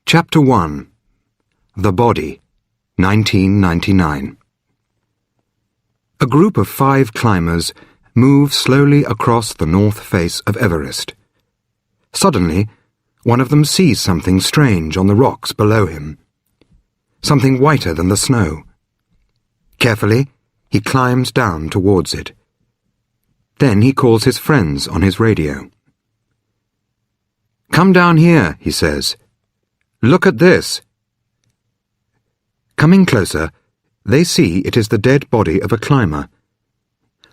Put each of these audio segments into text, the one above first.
Chapter 1. The Body, 1999. A group of 5 climbers move slowly across the north face of Everest. Suddenly, one of them sees something strange on the rocks below him. Something whiter than the snow. Carefully, he climbs down towards it. Then he calls his friends on his radio. "Come down here," he says. "Look at this." Coming closer, they see it is the dead body of a climber.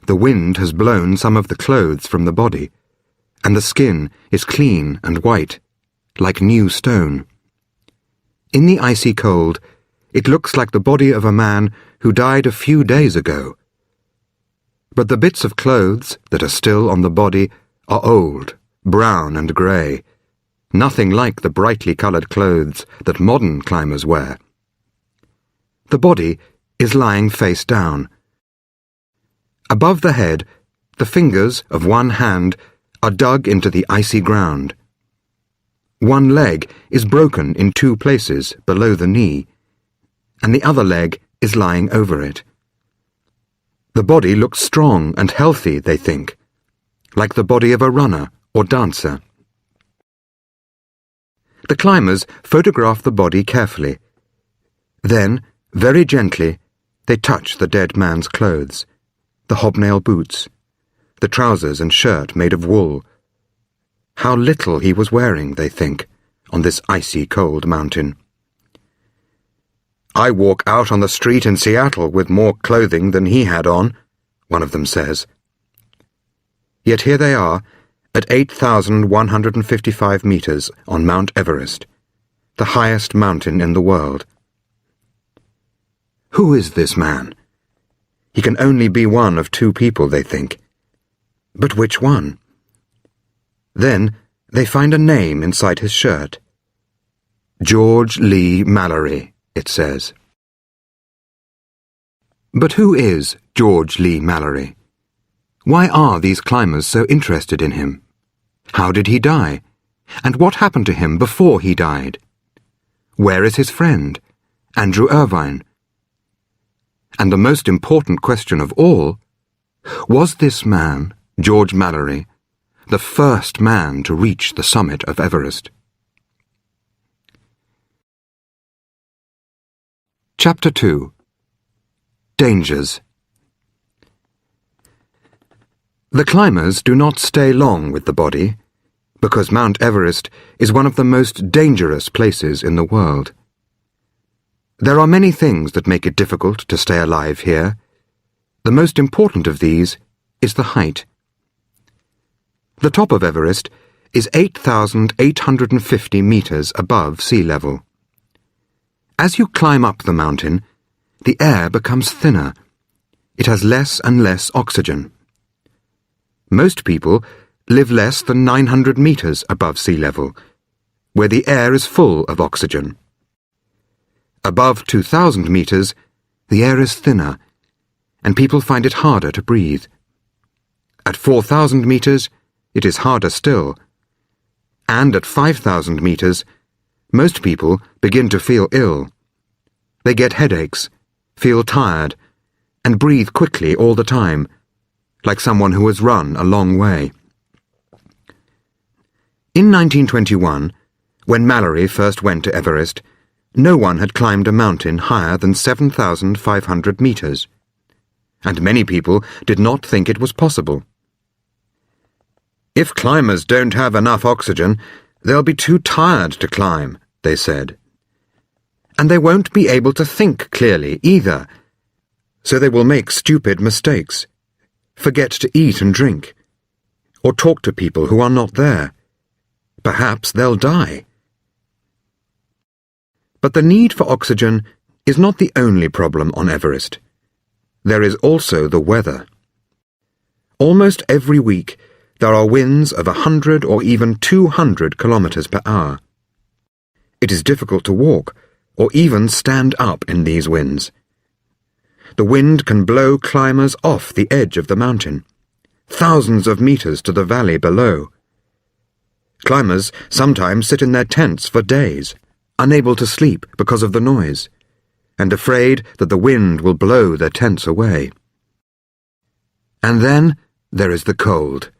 The wind has blown some of the clothes from the body, and the skin is clean and white, like new stone. In the icy cold, it looks like the body of a man who died a few days ago. But the bits of clothes that are still on the body are old, brown and grey, nothing like the brightly coloured clothes that modern climbers wear. The body is lying face down. Above the head, the fingers of one hand are dug into the icy ground. One leg is broken in 2 places below the knee, and the other leg is lying over it. The body looks strong and healthy, they think, like the body of a runner or dancer. The climbers photograph the body carefully. Then, very gently, they touch the dead man's clothes, the hobnail boots, the trousers and shirt made of wool. How little he was wearing, they think, on this icy cold mountain. "I walk out on the street in Seattle with more clothing than he had on," one of them says. Yet here they are, at 8,155 meters on Mount Everest, the highest mountain in the world. Who is this man? He can only be one of 2 people, they think. But which one? Then they find a name inside his shirt. George Lee Mallory, it says. But who is George Lee Mallory? Why are these climbers so interested in him? How did he die? And what happened to him before he died? Where is his friend, Andrew Irvine? And the most important question of all, was this man, George Mallory, the first man to reach the summit of Everest? Chapter 2. Dangers. The climbers do not stay long with the body, because Mount Everest is one of the most dangerous places in the world. There are many things that make it difficult to stay alive here. The most important of these is the height. The top of Everest is 8,850 meters above sea level. As you climb up the mountain, the air becomes thinner. It has less and less oxygen. Most people live less than 900 meters above sea level, where the air is full of oxygen. Above 2,000 meters, the air is thinner, and people find it harder to breathe. At 4,000 meters, it is harder still. And at 5,000 meters, most people begin to feel ill. They get headaches, feel tired, and breathe quickly all the time, like someone who has run a long way. In 1921, when Mallory first went to Everest, no one had climbed a mountain higher than 7,500 meters, and many people did not think it was possible. "If climbers don't have enough oxygen, they'll be too tired to climb," they said. "And they won't be able to think clearly either, so they will make stupid mistakes, forget to eat and drink, or talk to people who are not there. Perhaps they'll die." But the need for oxygen is not the only problem on Everest. There is also the weather. Almost every week, there are winds of 100 or even 200 kilometers per hour. It is difficult to walk or even stand up in these winds. The wind can blow climbers off the edge of the mountain, thousands of meters to the valley below. Climbers sometimes sit in their tents for days, unable to sleep because of the noise, and afraid that the wind will blow their tents away. And then there is the cold.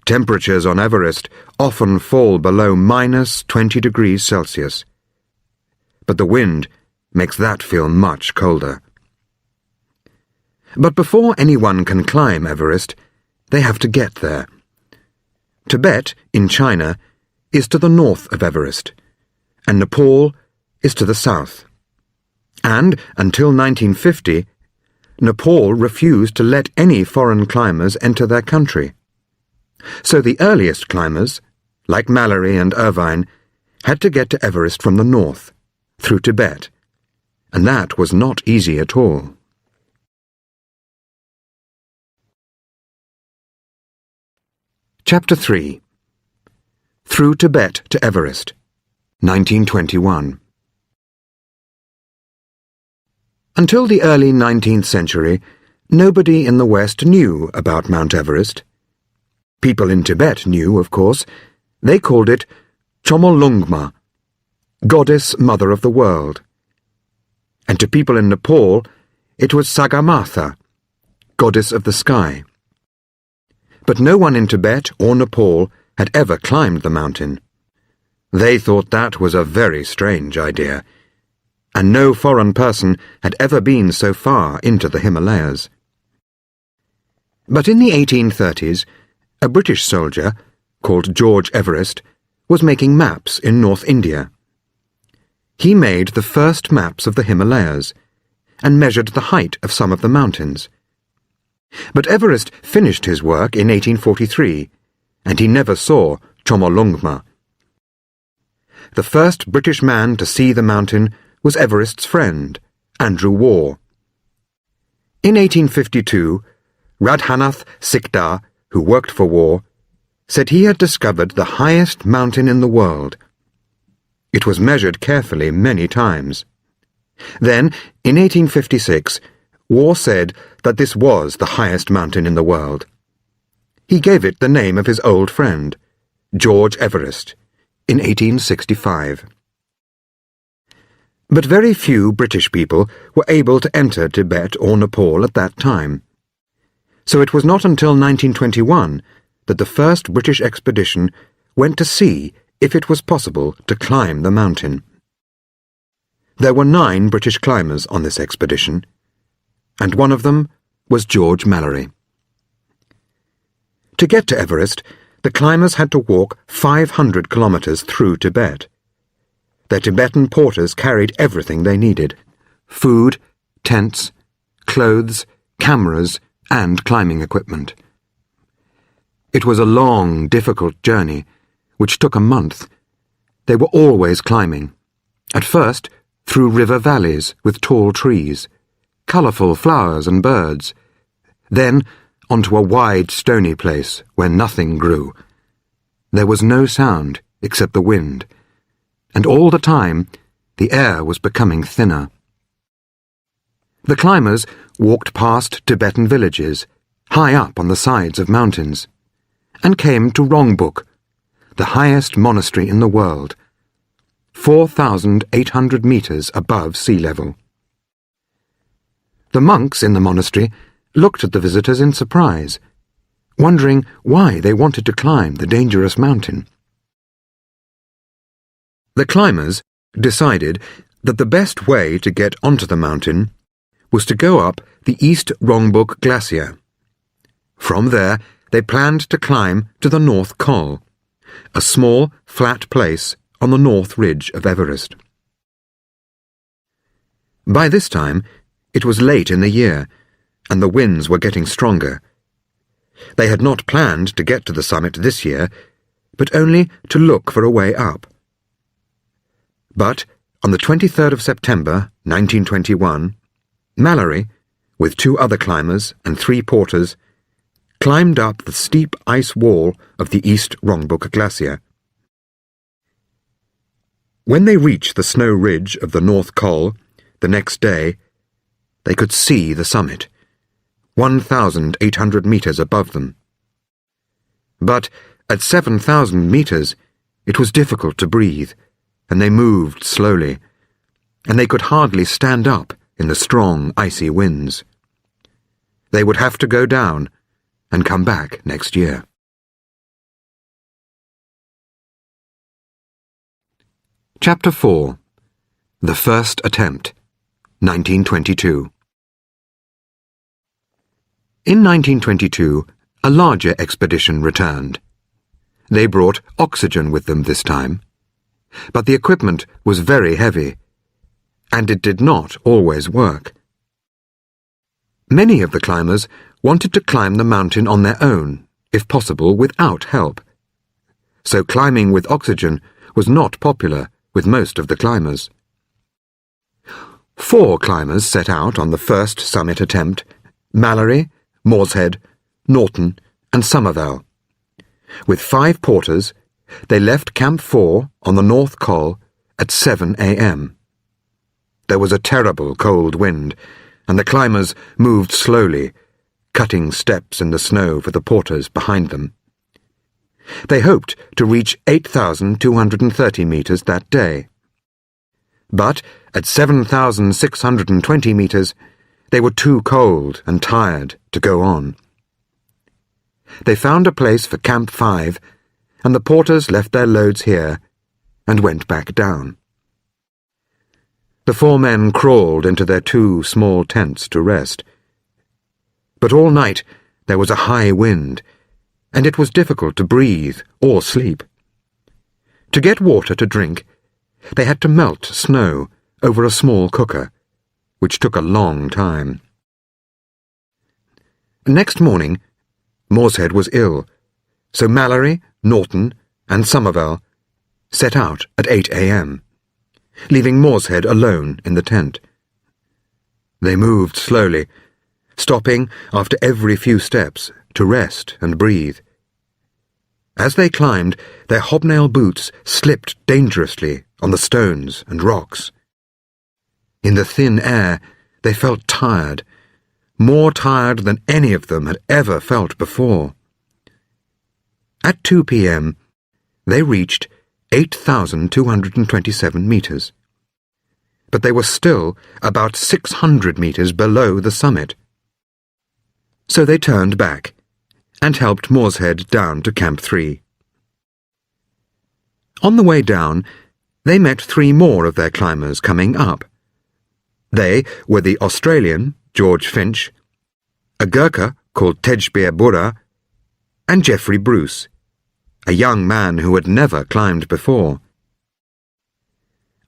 Temperatures on Everest often fall below -20 degrees Celsius. But the wind makes that feel much colder. But before anyone can climb Everest, they have to get there. Tibet, in China, is to the north of Everest, and Nepal is to the south. And, until 1950, Nepal refused to let any foreign climbers enter their country. So the earliest climbers, like Mallory and Irvine, had to get to Everest from the north, through Tibet, and that was not easy at all. Chapter 3. Through Tibet to Everest, 1921. Until the early 19th century, nobody in the West knew about Mount Everest. People in Tibet knew, of course. They called it Chomolungma, Goddess Mother of the World. And to people in Nepal, it was Sagarmatha, Goddess of the Sky. But no one in Tibet or Nepal had ever climbed the mountain. They thought that was a very strange idea, and no foreign person had ever been so far into the Himalayas. But in the 1830s, a British soldier, called George Everest, was making maps in North India. He made the first maps of the Himalayas, and measured the height of some of the mountains. But Everest finished his work in 1843, and he never saw Chomolungma. The first British man to see the mountain was Everest's friend, Andrew Waugh. In 1852, Radhanath Sikdar, who worked for Waugh, said he had discovered the highest mountain in the world. It was measured carefully many times. Then, in 1856, Waugh said that this was the highest mountain in the world. He gave it the name of his old friend, George Everest, in 1865. But very few British people were able to enter Tibet or Nepal at that time. So it was not until 1921 that the first British expedition went to see if it was possible to climb the mountain. There were 9 British climbers on this expedition, and one of them was George Mallory. To get to Everest, the climbers had to walk 500 kilometers through Tibet. Their Tibetan porters carried everything they needed: food, tents, clothes, cameras, and climbing equipment. It was a long, difficult journey, which took a month. They were always climbing. At first, through river valleys with tall trees, colourful flowers and birds. Then, onto a wide, stony place where nothing grew. There was no sound except the wind, and all the time the air was becoming thinner. The climbers walked past Tibetan villages, high up on the sides of mountains, and came to Rongbuk, the highest monastery in the world, 4,800 meters above sea level. The monks in the monastery looked at the visitors in surprise, wondering why they wanted to climb the dangerous mountain. The climbers decided that the best way to get onto the mountain was to go up the East Rongbuk Glacier. From there, they planned to climb to the North Col, a small, flat place on the north ridge of Everest. By this time, it was late in the year, and the winds were getting stronger. They had not planned to get to the summit this year, but only to look for a way up. But on the 23rd of September, 1921, Mallory, with 2 other climbers and 3 porters, climbed up the steep ice wall of the East Rongbuk Glacier. When they reached the snow ridge of the North Col the next day, they could see the summit, 1,800 meters above them. But at 7,000 meters, it was difficult to breathe, and they moved slowly, and they could hardly stand up in the strong, icy winds. They would have to go down and come back next year. Chapter 4. The First Attempt, 1922. In 1922, a larger expedition returned. They brought oxygen with them this time, but the equipment was very heavy, and it did not always work. Many of the climbers wanted to climb the mountain on their own, if possible without help. So climbing with oxygen was not popular with most of the climbers. 4 climbers set out on the first summit attempt: Mallory, Morshead, Norton, and Somervell. With 5 porters, they left Camp 4 on the North Col at 7 a.m. There was a terrible cold wind, and the climbers moved slowly, cutting steps in the snow for the porters behind them. They hoped to reach 8,230 meters that day. But at 7,620 meters, they were too cold and tired to go on. They found a place for Camp 5, and the porters left their loads here and went back down. The 4 men crawled into their 2 small tents to rest. But all night there was a high wind, and it was difficult to breathe or sleep. To get water to drink, they had to melt snow over a small cooker, which took a long time. Next morning, Morshead was ill, so Mallory, Norton, and Somervell set out at 8 a.m., leaving Morshead alone in the tent. They moved slowly, stopping after every few steps to rest and breathe. As they climbed, their hobnail boots slipped dangerously on the stones and rocks. In the thin air, they felt tired, more tired than any of them had ever felt before. At 2 p.m., they reached 8,227 meters. But they were still about 600 meters below the summit. So they turned back and helped Morshead down to Camp 3. On the way down, they met 3 more of their climbers coming up. They were the Australian, George Finch, a Gurkha called Tejbir Burra, and Geoffrey Bruce, a young man who had never climbed before.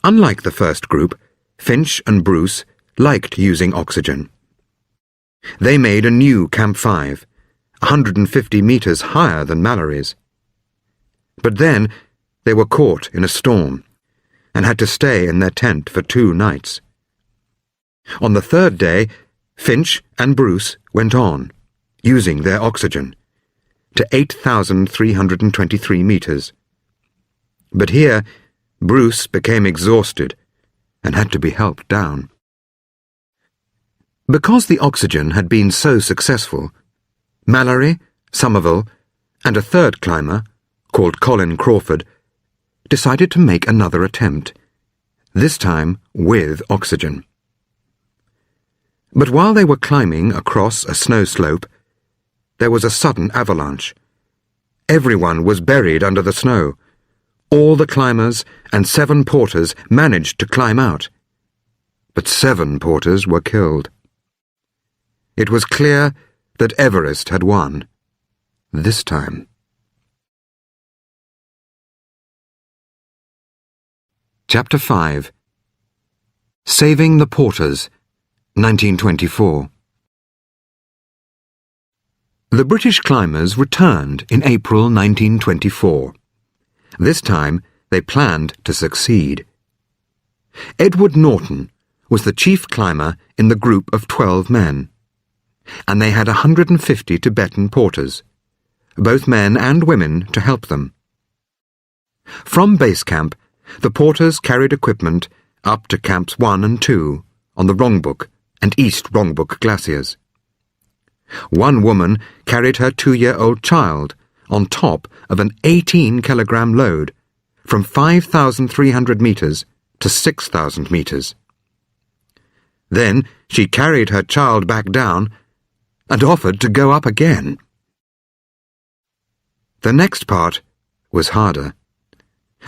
Unlike the first group, Finch and Bruce liked using oxygen. They made a new Camp 5, 150 meters higher than Mallory's. But then they were caught in a storm and had to stay in their tent for 2 nights. On the 3rd day, Finch and Bruce went on, using their oxygen, to 8,323 meters. But here, Bruce became exhausted and had to be helped down. Because the oxygen had been so successful, Mallory, Somervell, and a 3rd climber, called Colin Crawford, decided to make another attempt, this time with oxygen. But while they were climbing across a snow slope, there was a sudden avalanche. Everyone was buried under the snow. All the climbers and 7 porters managed to climb out, but 7 porters were killed. It was clear that Everest had won, this time. Chapter 5. Saving the Porters, 1924. The British climbers returned in April 1924. This time they planned to succeed. Edward Norton was the chief climber in the group of 12 men, and they had 150 Tibetan porters, both men and women, to help them. From base camp, the porters carried equipment up to Camps 1 and 2 on the Rongbuk and East Rongbuk glaciers. One woman carried her 2-year-old child on top of an 18-kilogram load from 5,300 meters to 6,000 meters. Then she carried her child back down and offered to go up again. The next part was harder.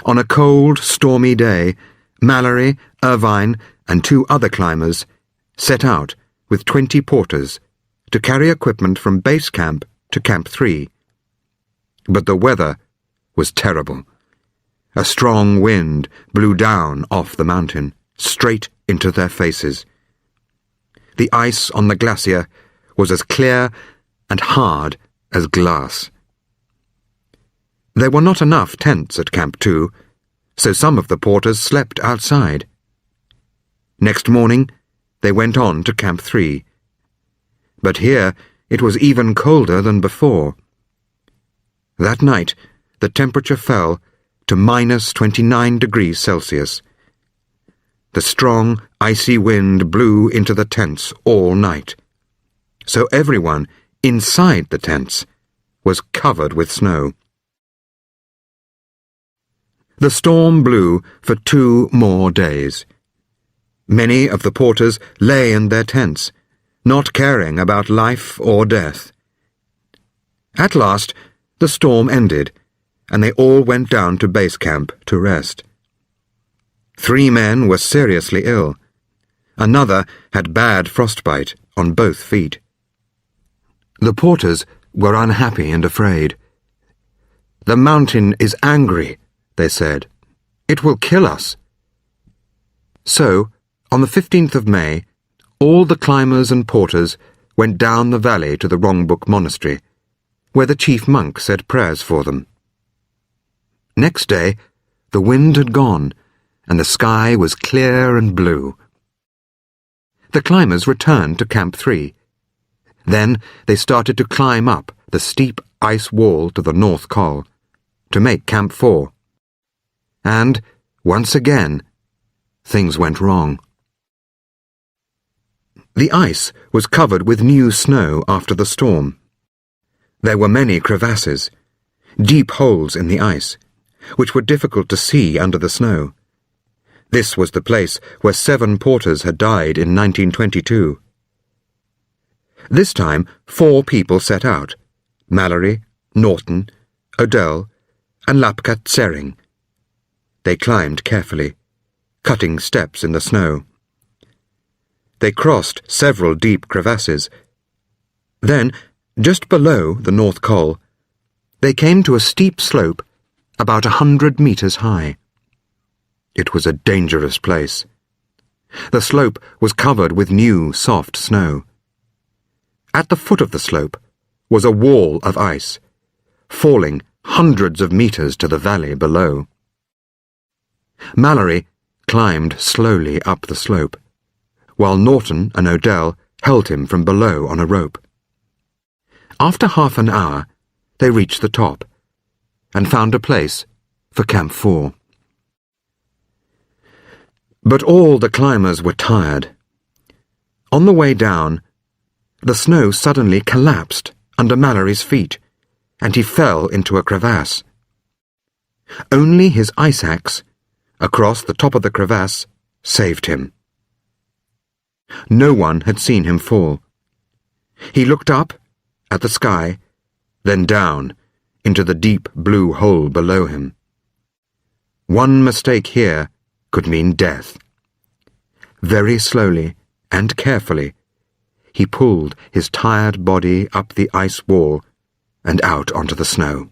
On a cold, stormy day, Mallory, Irvine, and 2 other climbers set out with 20 porters to carry equipment from base camp to Camp 3. But the weather was terrible. A strong wind blew down off the mountain, straight into their faces. The ice on the glacier was as clear and hard as glass. There were not enough tents at Camp 2, so some of the porters slept outside. Next morning, they went on to Camp 3. But here it was even colder than before. That night, the temperature fell to -29 degrees Celsius. The strong, icy wind blew into the tents all night, so everyone inside the tents was covered with snow. The storm blew for 2 more days. Many of the porters lay in their tents, not caring about life or death. At last, the storm ended, and they all went down to base camp to rest. 3 men were seriously ill. Another had bad frostbite on both feet. The porters were unhappy and afraid. "The mountain is angry," they said. "It will kill us." So, on the 15th of May, all the climbers and porters went down the valley to the Rongbuk Monastery, where the chief monk said prayers for them. Next day, the wind had gone, and the sky was clear and blue. The climbers returned to Camp 3. Then they started to climb up the steep ice wall to the North Col, to make Camp 4. And, once again, things went wrong. The ice was covered with new snow after the storm. There were many crevasses, deep holes in the ice, which were difficult to see under the snow. This was the place where 7 porters had died in 1922. This time, 4 people set out: Mallory, Norton, Odell, and Lapkat Tsering. They climbed carefully, cutting steps in the snow. They crossed several deep crevasses. Then, just below the North Col, they came to a steep slope about 100 meters high. It was a dangerous place. The slope was covered with new, soft snow. At the foot of the slope was a wall of ice, falling hundreds of meters to the valley below. Mallory climbed slowly up the slope, while Norton and Odell held him from below on a rope. After half an hour, they reached the top and found a place for Camp 4. But all the climbers were tired. On the way down, the snow suddenly collapsed under Mallory's feet, and he fell into a crevasse. Only his ice axe, across the top of the crevasse, saved him. No one had seen him fall. He looked up at the sky, then down into the deep blue hole below him. One mistake here could mean death. Very slowly and carefully, he pulled his tired body up the ice wall and out onto the snow.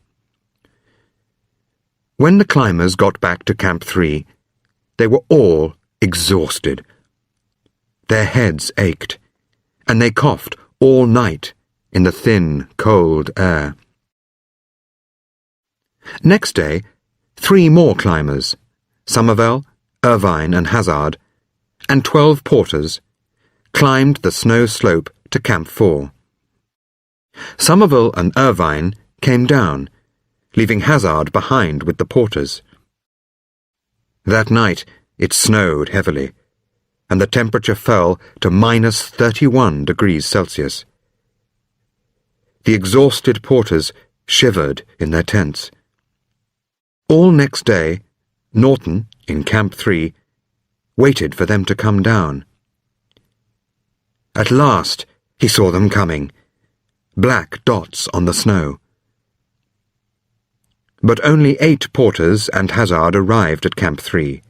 When the climbers got back to Camp 3, they were all exhausted. Their heads ached, and they coughed all night in the thin, cold air. Next day, 3 more climbers, Somerville, Irvine, and Hazard, and 12 porters, climbed the snow slope to Camp 4. Somerville and Irvine came down, leaving Hazard behind with the porters. That night it snowed heavily, and the temperature fell to -31 degrees Celsius. The exhausted porters shivered in their tents. All next day Norton, in Camp 3, waited for them to come down. At last he saw them coming, black dots on the snow. But only 8 porters and Hazard arrived at Camp 3.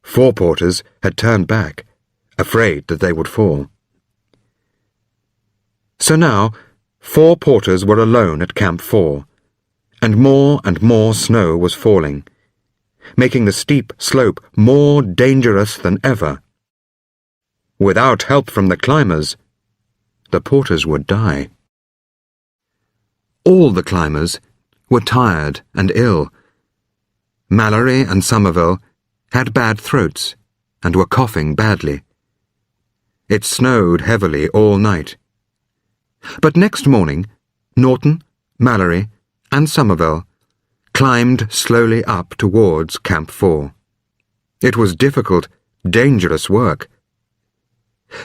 4 porters had turned back, afraid that they would fall. So now 4 porters were alone at Camp 4, and more snow was falling, making the steep slope more dangerous than ever. Without help from the climbers, the porters would die. All the climbers were tired and ill. Mallory and Somerville had bad throats and were coughing badly. It snowed heavily all night. But next morning, Norton, Mallory, and Somerville climbed slowly up towards Camp 4. It was difficult, dangerous work.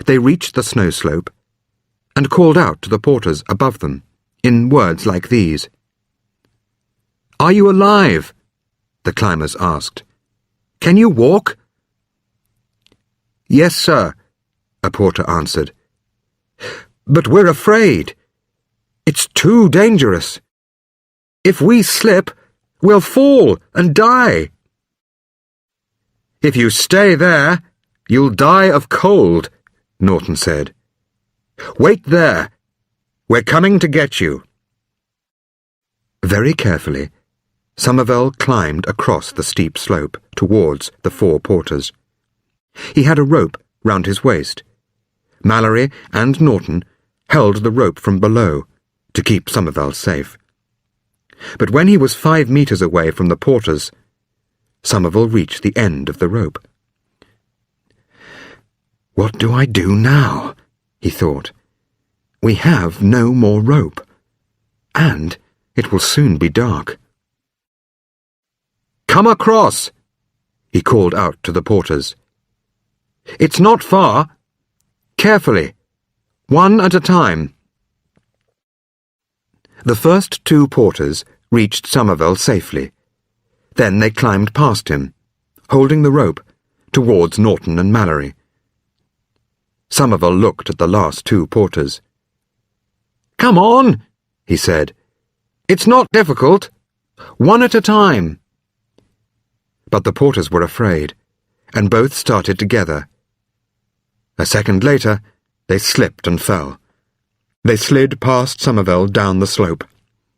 They reached the snow slope and called out to the porters above them in words like these. "Are you alive?" the climbers asked. "Can you walk?" "Yes, sir," a porter answered. "But we're afraid. It's too dangerous. If we slip, we'll fall and die." "If you stay there, you'll die of cold," Norton said. "Wait there. We're coming to get you." Very carefully, Somerville climbed across the steep slope towards the 4 porters. He had a rope round his waist. Mallory and Norton held the rope from below to keep Somerville safe. But when he was 5 meters away from the porters, Somerville reached the end of the rope. "What do I do now?" he thought. "We have no more rope, and it will soon be dark." "Come across," he called out to the porters. "It's not far. Carefully, one at a time." The first 2 porters reached Somerville safely. Then they climbed past him, holding the rope, towards Norton and Mallory. Somerville looked at the last 2 porters. "Come on," he said. "It's not difficult. One at a time." But the porters were afraid, and both started together. A second later, they slipped and fell. They slid past Somerville down the slope,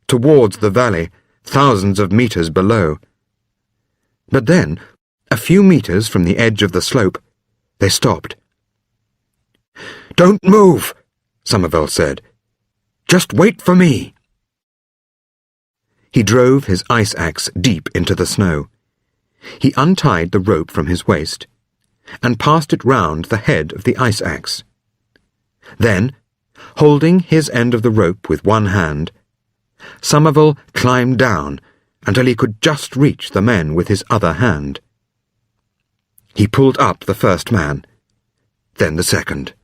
towards the valley, thousands of meters below. But then, a few meters from the edge of the slope, they stopped. "Don't move," Somerville said. "Just wait for me." He drove his ice axe deep into the snow. He untied the rope from his waist and passed it round the head of the ice axe. Then, holding his end of the rope with one hand, Somerville climbed down until he could just reach the men with his other hand. He pulled up the first man, then the second.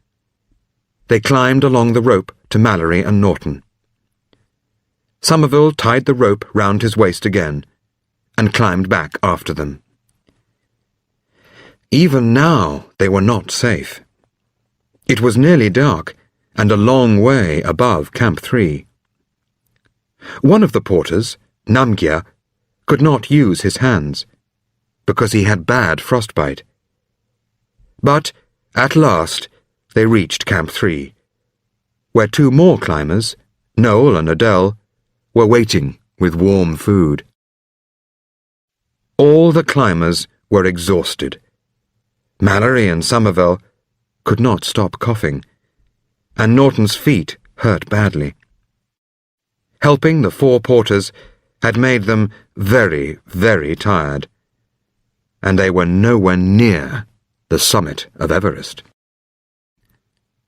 They climbed along the rope to Mallory and Norton. Somerville tied the rope round his waist again and climbed back after them. Even now they were not safe. It was nearly dark and a long way above Camp 3. One of the porters, Namgyar, could not use his hands because he had bad frostbite. But at last they reached Camp 3, where 2 more climbers, Noel and Adele, were waiting with warm food. All the climbers were exhausted. Mallory and Somerville could not stop coughing, and Norton's feet hurt badly. Helping the 4 porters had made them very, very tired, and they were nowhere near the summit of Everest.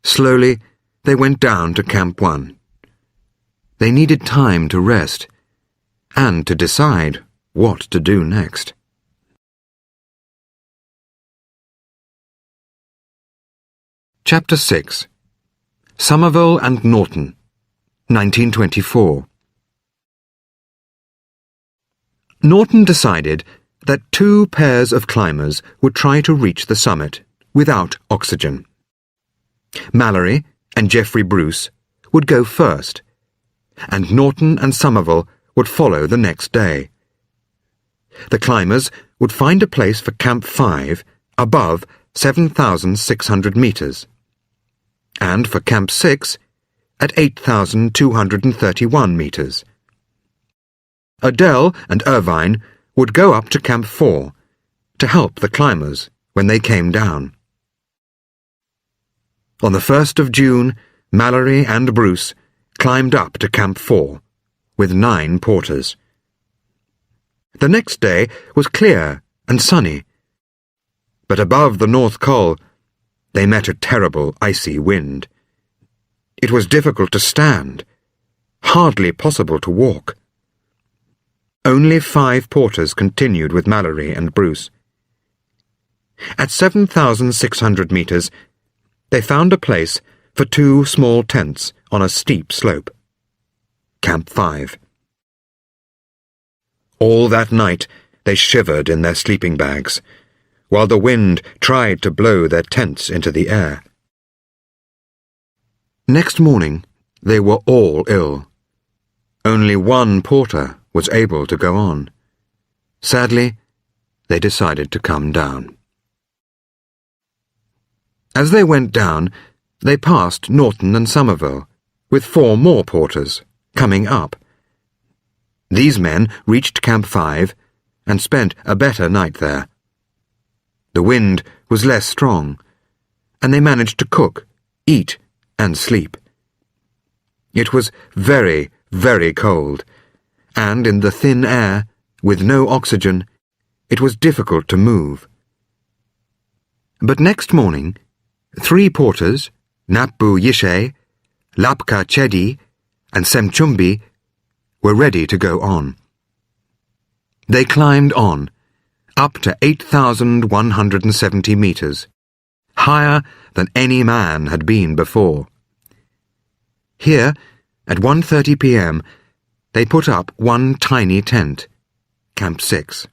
Slowly, they went down to Camp 1. They needed time to rest and to decide what to do next. Chapter 6. Somerville and Norton, 1924. Norton decided that 2 pairs of climbers would try to reach the summit without oxygen. Mallory and Geoffrey Bruce would go first, and Norton and Somerville would follow the next day. The climbers would find a place for Camp 5 above 7,600 metres, and for Camp 6 at 8,231 metres. Adele and Irvine would go up to Camp 4 to help the climbers when they came down. On the 1st of June, Mallory and Bruce climbed up to Camp 4 with 9 porters. The next day was clear and sunny, but above the North Col they met a terrible icy wind. It was difficult to stand, hardly possible to walk. Only 5 porters continued with Mallory and Bruce. At 7,600 metres, they found a place for 2 small tents on a steep slope. Camp 5. All that night they shivered in their sleeping bags, while the wind tried to blow their tents into the air. Next morning, they were all ill. Only 1 porter was able to go on. Sadly, they decided to come down. As they went down, they passed Norton and Somerville, with 4 more porters coming up. These men reached Camp 5 and spent a better night there. The wind was less strong, and they managed to cook, eat, and sleep. It was very, very cold, and in the thin air, with no oxygen, it was difficult to move. But next morning, 3 porters, Napbu Yishe, Lapka Chedi, and Semchumbi, were ready to go on. They climbed on, up to 8,170 metres, higher than any man had been before. Here, at 1:30 p.m., they put up 1 tiny tent, Camp 6.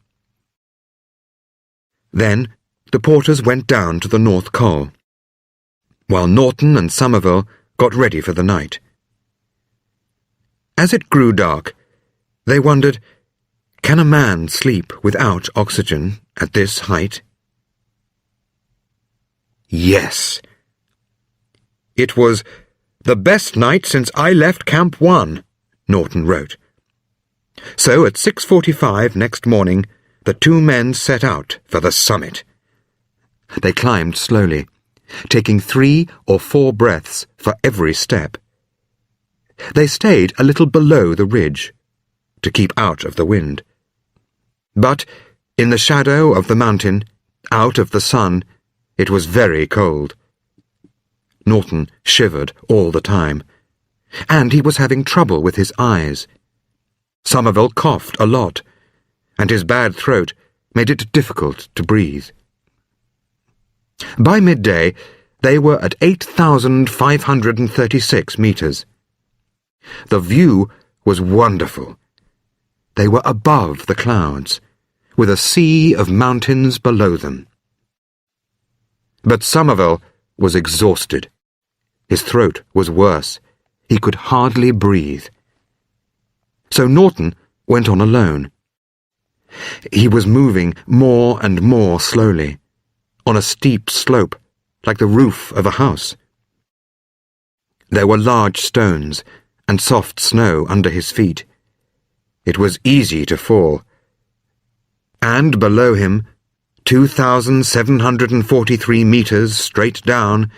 Then the porters went down to the North Col, while Norton and Somerville got ready for the night. As it grew dark, they wondered, can a man sleep without oxygen at this height? Yes. It was the best night since I left Camp 1, Norton wrote. So at 6:45 next morning, the 2 men set out for the summit. They climbed slowly, taking 3 or 4 breaths for every step. They stayed a little below the ridge, to keep out of the wind. But in the shadow of the mountain, out of the sun, it was very cold. Norton shivered all the time, and he was having trouble with his eyes. Somerville coughed a lot, and his bad throat made it difficult to breathe. By midday, they were at 8,536 metres. The view was wonderful. They were above the clouds, with a sea of mountains below them. But Somerville was exhausted. His throat was worse. He could hardly breathe. So Norton went on alone. He was moving more and more slowly, on a steep slope, like the roof of a house. There were large stones and soft snow under his feet. It was easy to fall. And below him, 2,743 metres straight down,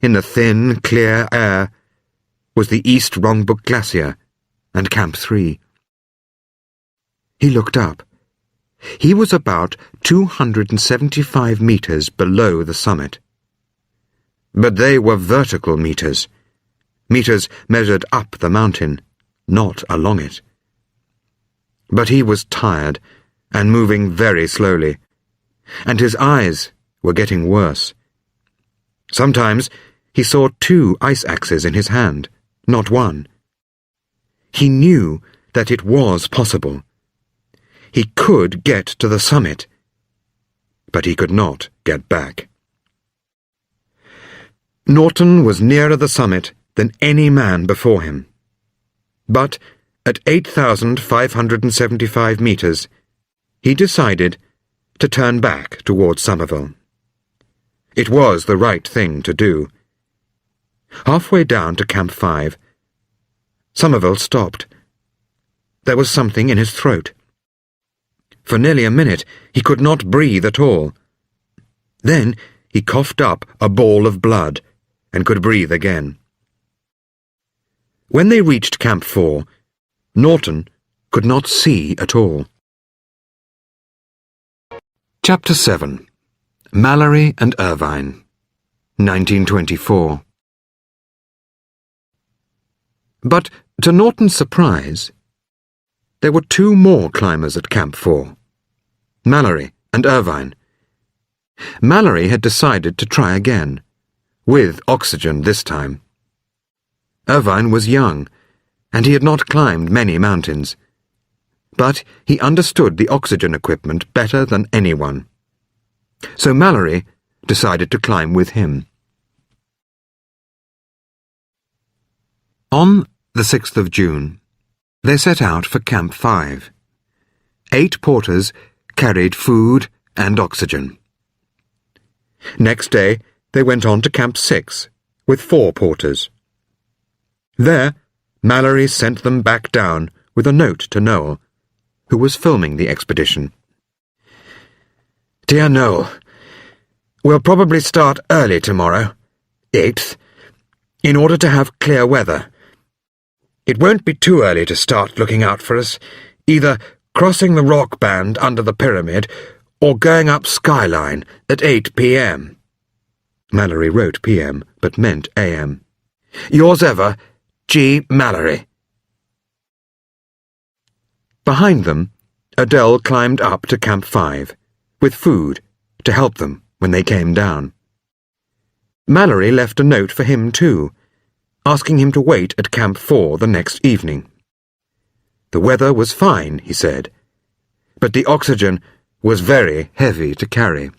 in the thin, clear air, was the East Rongbuk Glacier and Camp 3. He looked up. He was about 275 metres below the summit. But they were vertical metres. Metres measured up the mountain, not along it. But he was tired and moving very slowly, and his eyes were getting worse. Sometimes he saw 2 ice axes in his hand, not 1. He knew that it was possible. he could get to the summit, but he could not get back. Norton was nearer the summit than any man before him. But at 8,575 meters, he decided to turn back towards Somerville. It was the right thing to do. Halfway down to Camp 5, Somerville stopped. There was something in his throat. For nearly a minute he could not breathe at all. Then he coughed up a ball of blood and could breathe again. When they reached Camp 4, Norton could not see at all. Chapter 7. Mallory and Irvine, 1924. But, to Norton's surprise, there were two more climbers at Camp 4, Mallory and Irvine. Mallory had decided to try again, with oxygen this time. Irvine was young, and he had not climbed many mountains, but he understood the oxygen equipment better than anyone. So Mallory decided to climb with him. On the 6th of June, they set out for Camp 5. 8 porters carried food and oxygen. Next day, they went on to Camp 6 with 4 porters. There, Mallory sent them back down with a note to Noel, who was filming the expedition. "Dear Noel, we'll probably start early tomorrow, 8th, in order to have clear weather. It won't be too early to start looking out for us, either crossing the rock band under the pyramid or going up Skyline at 8 p.m. Mallory wrote p.m. but meant a.m. Yours ever, G. Mallory. Behind them, Adele climbed up to Camp 5, with food to help them when they came down. Mallory left a note for him too, asking him to wait at Camp 4 the next evening. The weather was fine, he said, but the oxygen was very heavy to carry.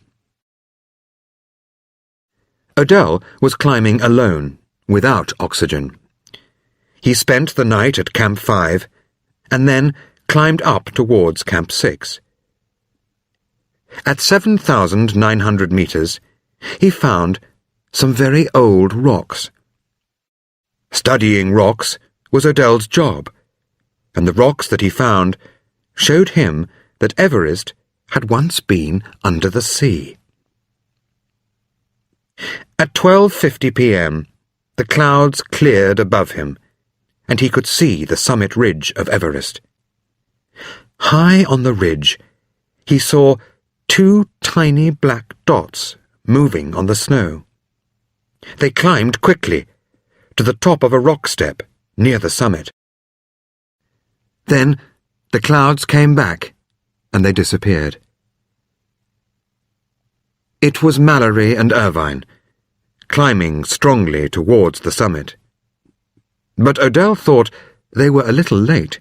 Adele was climbing alone, without oxygen. He spent the night at Camp 5 and then climbed up towards Camp 6. At 7,900 meters, he found some very old rocks. Studying rocks was Adele's job, and the rocks that he found showed him that Everest had once been under the sea. At 12:50 p.m., the clouds cleared above him, and he could see the summit ridge of Everest. High on the ridge, he saw 2 tiny black dots moving on the snow. They climbed quickly to the top of a rock step near the summit. Then the clouds came back, and they disappeared. It was Mallory and Irvine, climbing strongly towards the summit. But Adele thought they were a little late.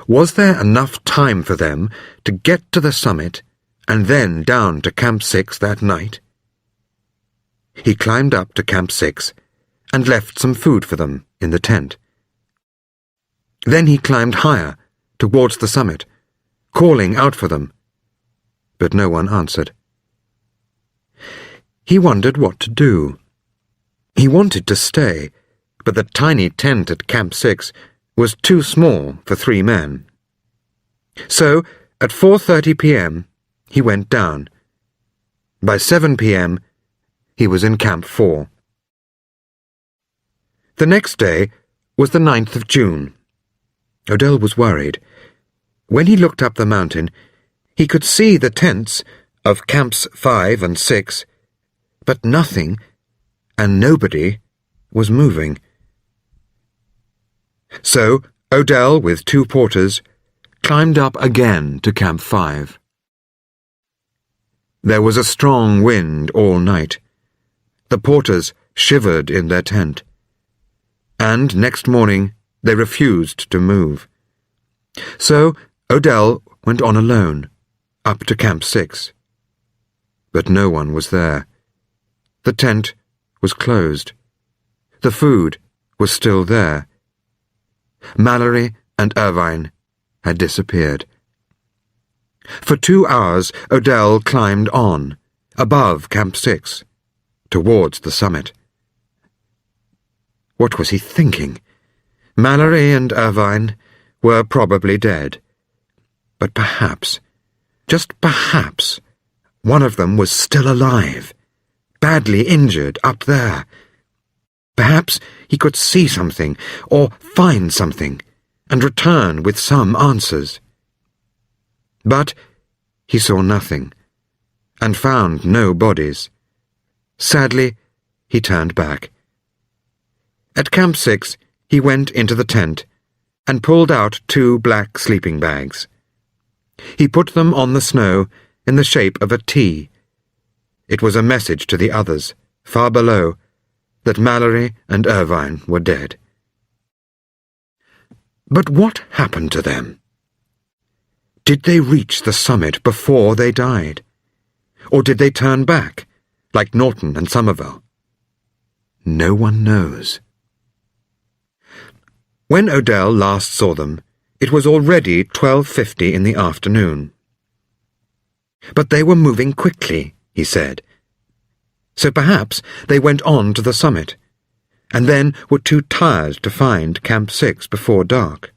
Was there enough time for them to get to the summit and then down to Camp 6 that night? He climbed up to Camp 6 and left some food for them in the tent. Then he climbed higher towards the summit, calling out for them, but no one answered. He wondered what to do. He wanted to stay, but the tiny tent at Camp 6 was too small for 3 men. So, at 4:30 p.m., he went down. By 7 p.m., he was in Camp 4. The next day was the 9th of June. Adele was worried. When he looked up the mountain, he could see the tents of Camps 5 and 6, but nothing and nobody was moving. So Adele, with 2 porters, climbed up again to Camp 5. There was a strong wind all night. The porters shivered in their tent, and next morning they refused to move. So Adele went on alone, up to Camp 6. But no one was there. The tent was closed. The food was still there. Mallory and Irvine had disappeared. For 2 hours, Odell climbed on, above Camp 6, towards the summit. What was he thinking? Mallory and Irvine were probably dead. But perhaps, just perhaps, one of them was still alive, badly injured up there. Perhaps he could see something, or find something, and return with some answers. But he saw nothing, and found no bodies. Sadly, he turned back. At Camp 6, he went into the tent and pulled out 2 black sleeping bags. He put them on the snow in the shape of a T. It was a message to the others, far below, that Mallory and Irvine were dead. But what happened to them? Did they reach the summit before they died? Or did they turn back, like Norton and Somerville? No one knows. When Odell last saw them, it was already 12:50 in the afternoon. But they were moving quickly, he said. So perhaps they went on to the summit, and then were too tired to find Camp 6 before dark.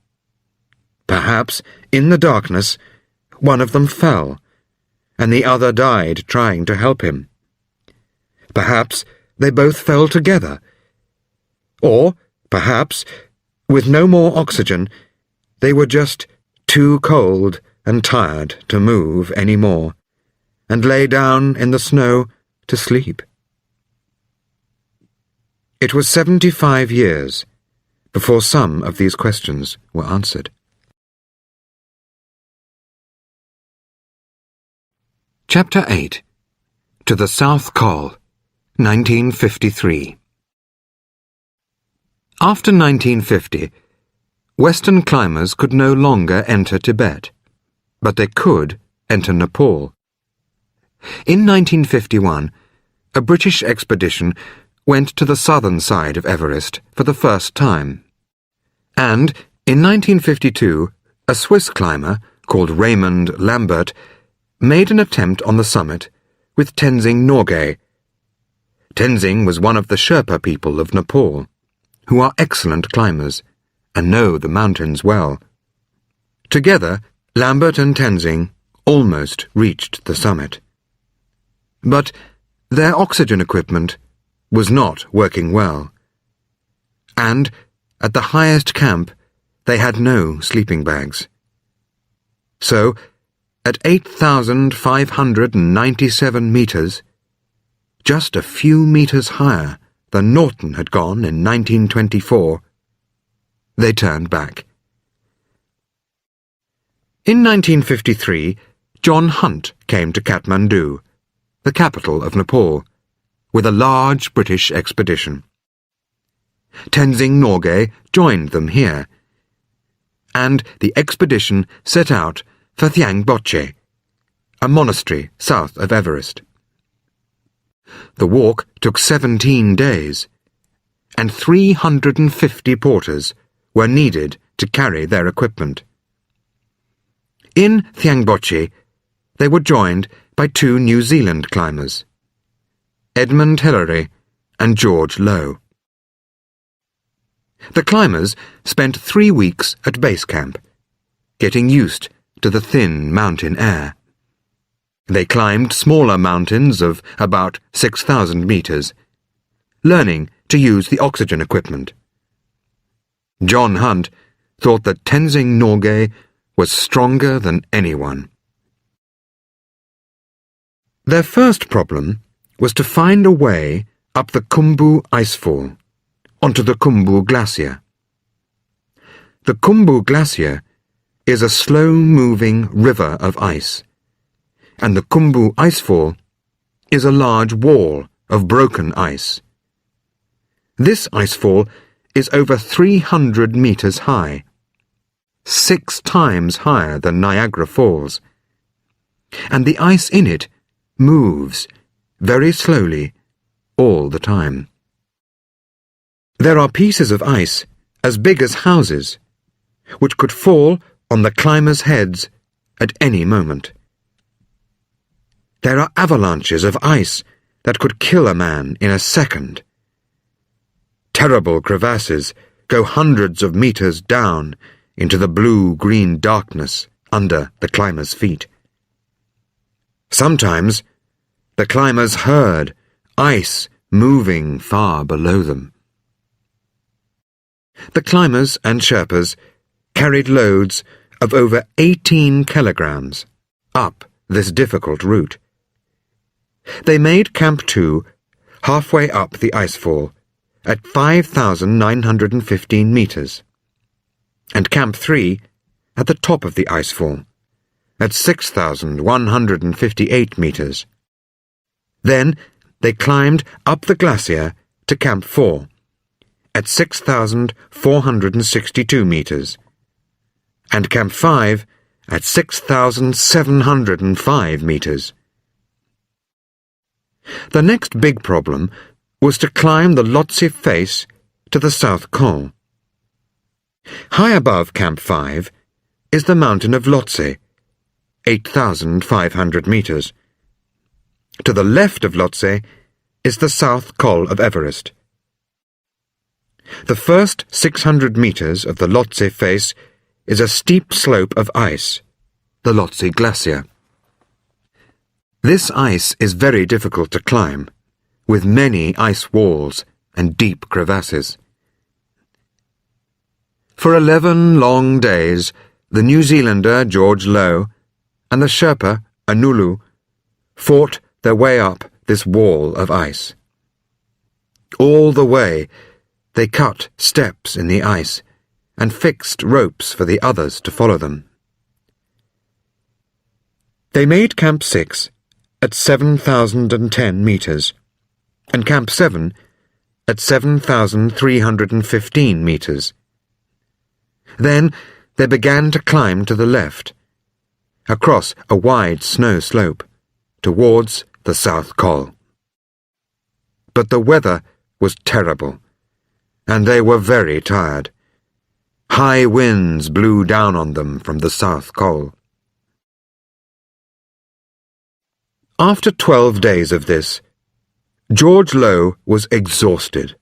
Perhaps, in the darkness, one of them fell, and the other died trying to help him. Perhaps they both fell together. Or, perhaps, with no more oxygen, they were just too cold and tired to move any more, and lay down in the snow to sleep. It was 75 years before some of these questions were answered. Chapter 8. To the South Col, 1953. After 1950, Western climbers could no longer enter Tibet, but they could enter Nepal. In 1951, a British expedition went to the southern side of Everest for the first time. And in 1952, a Swiss climber called Raymond Lambert made an attempt on the summit with Tenzing Norgay. Tenzing was one of the Sherpa people of Nepal, who are excellent climbers and know the mountains well. Together, Lambert and Tenzing almost reached the summit. But their oxygen equipment was not working well, and at the highest camp they had no sleeping bags. So, at 8,597 meters, just a few meters higher than Norton had gone in 1924, they turned back. In 1953, John Hunt came to Kathmandu, the capital of Nepal, with a large British expedition. Tenzing Norgay joined them here, and the expedition set out for Thangboche, a monastery south of Everest. The walk took 17 days, and 350 porters were needed to carry their equipment. In Thangboche, they were joined by 2 New Zealand climbers, Edmund Hillary and George Lowe. The climbers spent 3 weeks at base camp, getting used to the thin mountain air. They climbed smaller mountains of about 6,000 meters, learning to use the oxygen equipment. John Hunt thought that Tenzing Norgay was stronger than anyone. Their first problem was to find a way up the Khumbu icefall onto the Khumbu Glacier. The Khumbu Glacier is a slow-moving river of ice, and the Khumbu icefall is a large wall of broken ice. This icefall is over 300 meters high. 6 times higher than Niagara Falls, and the ice in it moves very slowly all the time. There are pieces of ice as big as houses, which could fall on the climbers' heads at any moment. There are avalanches of ice that could kill a man in a second. Terrible crevasses go hundreds of meters down into the blue-green darkness under the climbers' feet. Sometimes the climbers heard ice moving far below them. The climbers and Sherpas carried loads of over 18 kilograms up this difficult route. They made Camp 2 halfway up the icefall at 5,915 meters, and Camp 3 at the top of the icefall at 6,158 meters. Then they climbed up the glacier to Camp 4 at 6,462 meters, and Camp 5 at 6,705 meters. The next big problem was to climb the Lhotse face to the South Col. High above Camp 5 is the mountain of Lhotse, 8,500 meters. To the left of Lhotse is the South Col of Everest. The first 600 meters of the Lhotse face is a steep slope of ice, the Lhotse Glacier. This ice is very difficult to climb, with many ice walls and deep crevasses. For 11 long days, the New Zealander George Low and the Sherpa Anulu fought their way up this wall of ice. All the way, they cut steps in the ice and fixed ropes for the others to follow them. They made Camp 6 at 7,010 meters, and Camp 7 at 7,315 meters. Then they began to climb to the left, across a wide snow slope, towards the South Col. But the weather was terrible, and they were very tired. High winds blew down on them from the South Col. After 12 days of this, George Low was exhausted.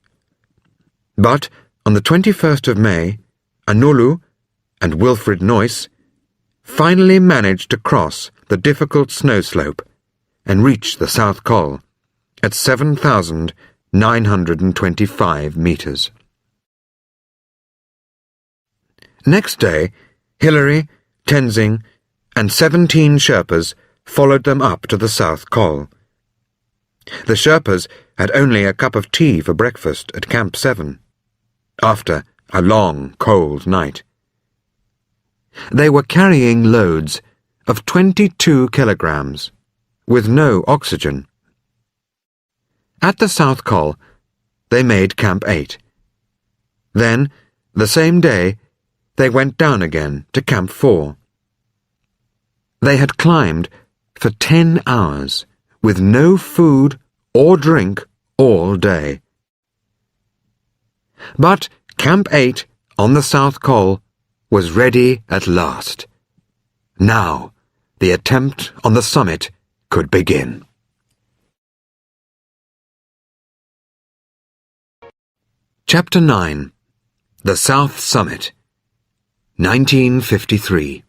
But on the 21st of May, Anulu and Wilfred Noyce finally managed to cross the difficult snow slope and reach the South Col at 7,925 meters. Next day, Hillary, Tenzing, and 17 Sherpas followed them up to the South Col. The Sherpas had only a cup of tea for breakfast at Camp 7, after a long, cold night. They were carrying loads of 22 kilograms, with no oxygen. At the South Col, they made Camp 8. Then, the same day, they went down again to Camp 4. They had climbed for 10 hours, with no food or drink all day. But Camp 8 on the South Col was ready at last. Now, the attempt on the summit could begin. Chapter 9. The South Summit, 1953.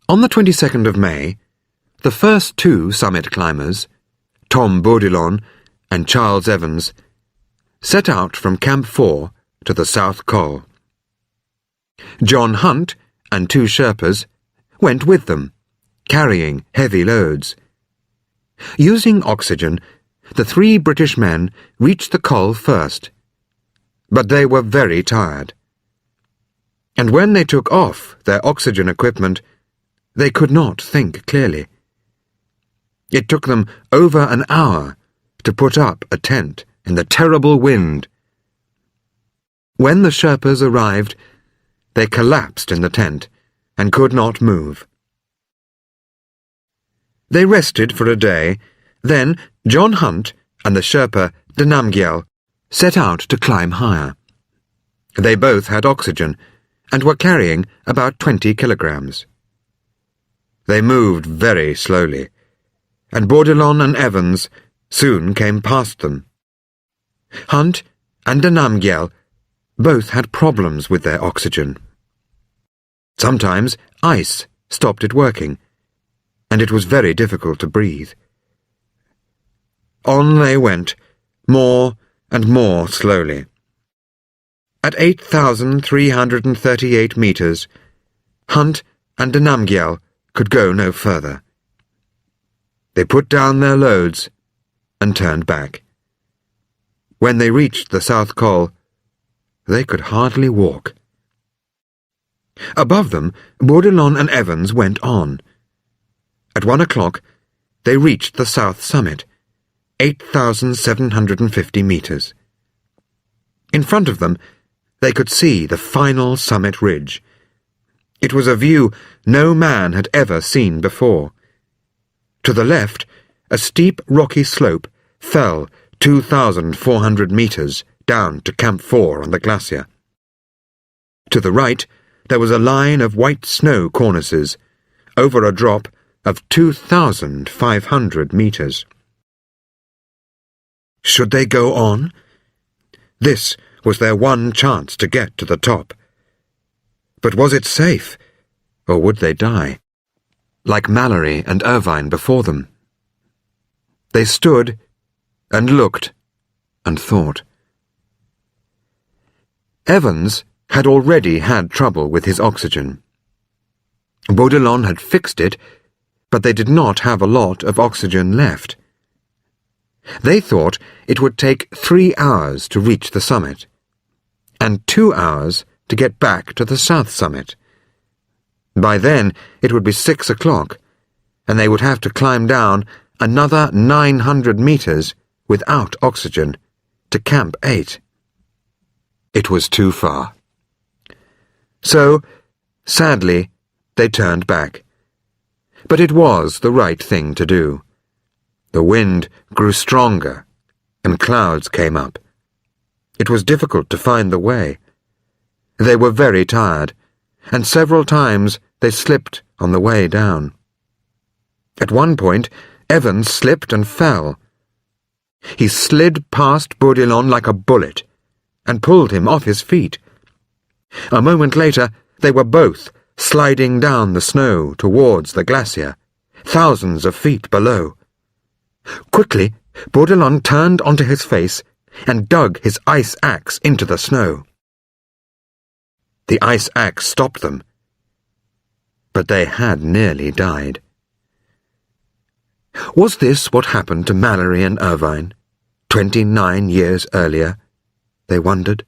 On the 22nd of May, the first 2 summit climbers, Tom Bourdillon and Charles Evans, set out from Camp 4 to the South Col. John Hunt and 2 Sherpas went with them, carrying heavy loads. Using oxygen, the 3 British men reached the col first, but they were very tired. And when they took off their oxygen equipment, they could not think clearly. It took them over an hour to put up a tent in the terrible wind. When the Sherpas arrived, they collapsed in the tent and could not move. They rested for a day, then John Hunt and the Sherpa Namgyal set out to climb higher. They both had oxygen and were carrying about 20 kilograms. They moved very slowly, and Bourdillon and Evans soon came past them. Hunt and Namgyal both had problems with their oxygen. Sometimes ice stopped it working, and it was very difficult to breathe. On they went, more and more slowly. At 8,338 meters, Hunt and Namgyal could go no further. They put down their loads and turned back. When they reached the South Col, they could hardly walk. Above them, Bourdillon and Evans went on. At 1 o'clock, they reached the south summit, 8,750 meters. In front of them, they could see the final summit ridge. It was a view no man had ever seen before. To the left, a steep rocky slope fell 2,400 meters down to Camp 4 on the glacier. To the right, there was a line of white snow cornices over a drop of 2,500 meters. Should they go on? This was their one chance to get to the top. But was it safe, or would they die? Like Mallory and Irvine before them. They stood and looked and thought. Evans had already had trouble with his oxygen. Bourdillon had fixed it, but they did not have a lot of oxygen left. They thought it would take 3 hours to reach the summit, and 2 hours to get back to the south summit. By then it would be 6 o'clock, and they would have to climb down another 900 meters without oxygen to Camp 8. It was too far. So, sadly, they turned back. But it was the right thing to do. The wind grew stronger, and clouds came up. It was difficult to find the way. They were very tired, and several times they slipped on the way down. At one point, Evans slipped and fell. He slid past Bourdillon like a bullet, and pulled him off his feet. A moment later, they were both sliding down the snow towards the glacier, thousands of feet below. Quickly, Bourdillon turned onto his face and dug his ice axe into the snow. The ice axe stopped them, but they had nearly died. Was this what happened to Mallory and Irvine 29 years earlier? They wondered.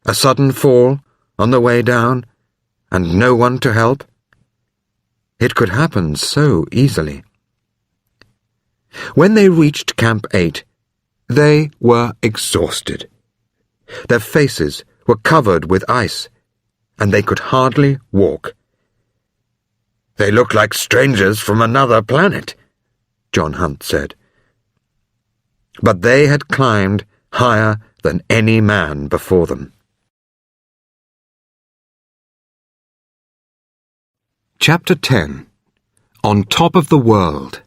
A sudden fall on the way down, and no one to help? It could happen so easily. When they reached Camp 8, they were exhausted. Their faces were covered with ice, and they could hardly walk. "They look like strangers from another planet," John Hunt said. But they had climbed higher than any man before them. Chapter 10. On Top of the World,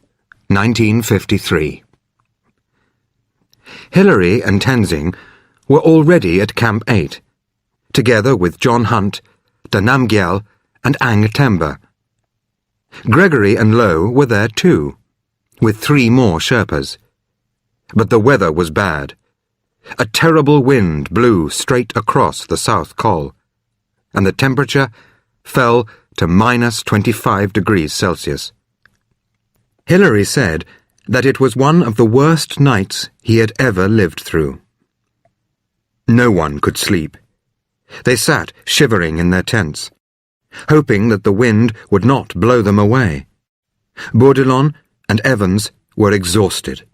1953. Hillary and Tenzing were already at Camp 8, together with John Hunt, Namgyal, and Ang Temba. Gregory and Lowe were there too, with 3 more Sherpas. But the weather was bad. A terrible wind blew straight across the South Col, and the temperature fell to minus 25 degrees Celsius. Hillary said that it was one of the worst nights he had ever lived through. No one could sleep. They sat shivering in their tents, hoping that the wind would not blow them away. Bourdillon and Evans were exhausted.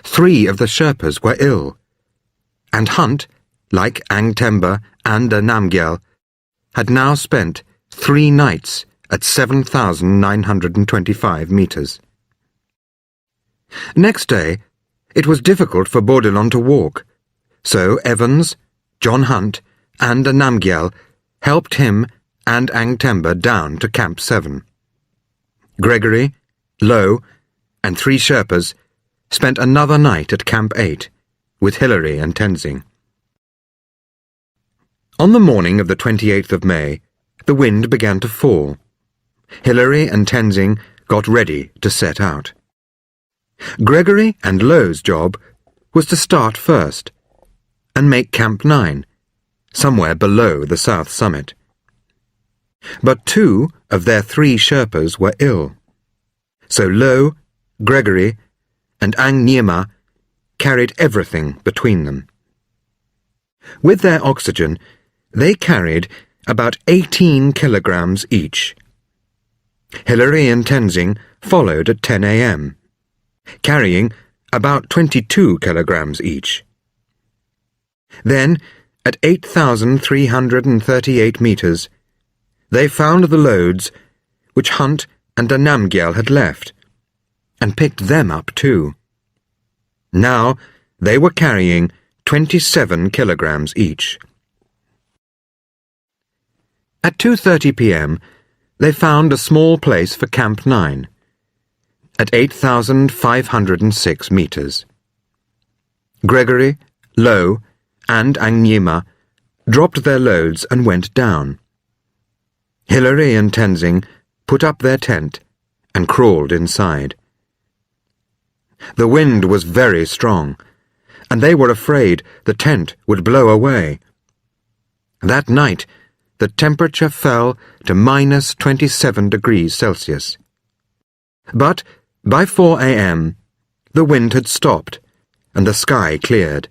3 of the Sherpas were ill, and Hunt like Angtember and Namgyal, had now spent 3 nights at 7,925 meters. Next day, it was difficult for Baudillon to walk, so Evans, John Hunt, and Namgyal helped him and Angtember down to Camp 7. Gregory, Lowe, and 3 Sherpas spent another night at Camp 8 with Hillary and Tenzing. On the morning of the 28th of May, the wind began to fall. Hillary and Tenzing got ready to set out. Gregory and Lowe's job was to start first and make Camp 9, somewhere below the south summit. But 2 of their 3 Sherpas were ill, so Lowe, Gregory, and Ang Nyima carried everything between them. With their oxygen, they carried about 18 kilograms each. Hillary and Tenzing followed at 10 a.m., carrying about 22 kilograms each. Then, at 8,338 meters, they found the loads which Hunt and Namgyal had left, and picked them up too. Now they were carrying 27 kilograms each. At 2:30 p.m., they found a small place for Camp 9, at 8,506 meters. Gregory, Lowe, and Ang Nyima dropped their loads and went down. Hillary and Tenzing put up their tent and crawled inside. The wind was very strong, and they were afraid the tent would blow away. That night, the temperature fell to -27 degrees Celsius. But by 4 a.m., the wind had stopped and the sky cleared.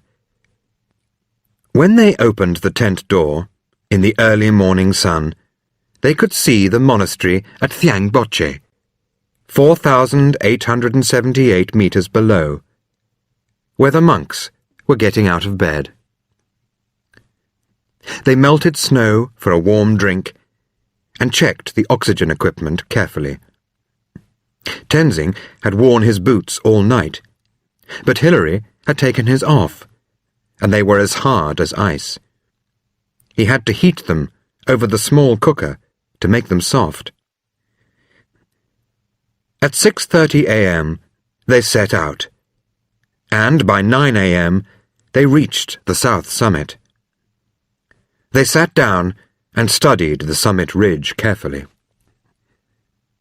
When they opened the tent door, in the early morning sun, they could see the monastery at Thiang Boche, 4,878 meters below, where the monks were getting out of bed. They melted snow for a warm drink and checked the oxygen equipment carefully. Tenzing had worn his boots all night, but Hillary had taken his off, and they were as hard as ice. He had to heat them over the small cooker to make them soft. At 6:30 a.m., they set out, and by 9 a.m., they reached the south summit. They sat down and studied the summit ridge carefully.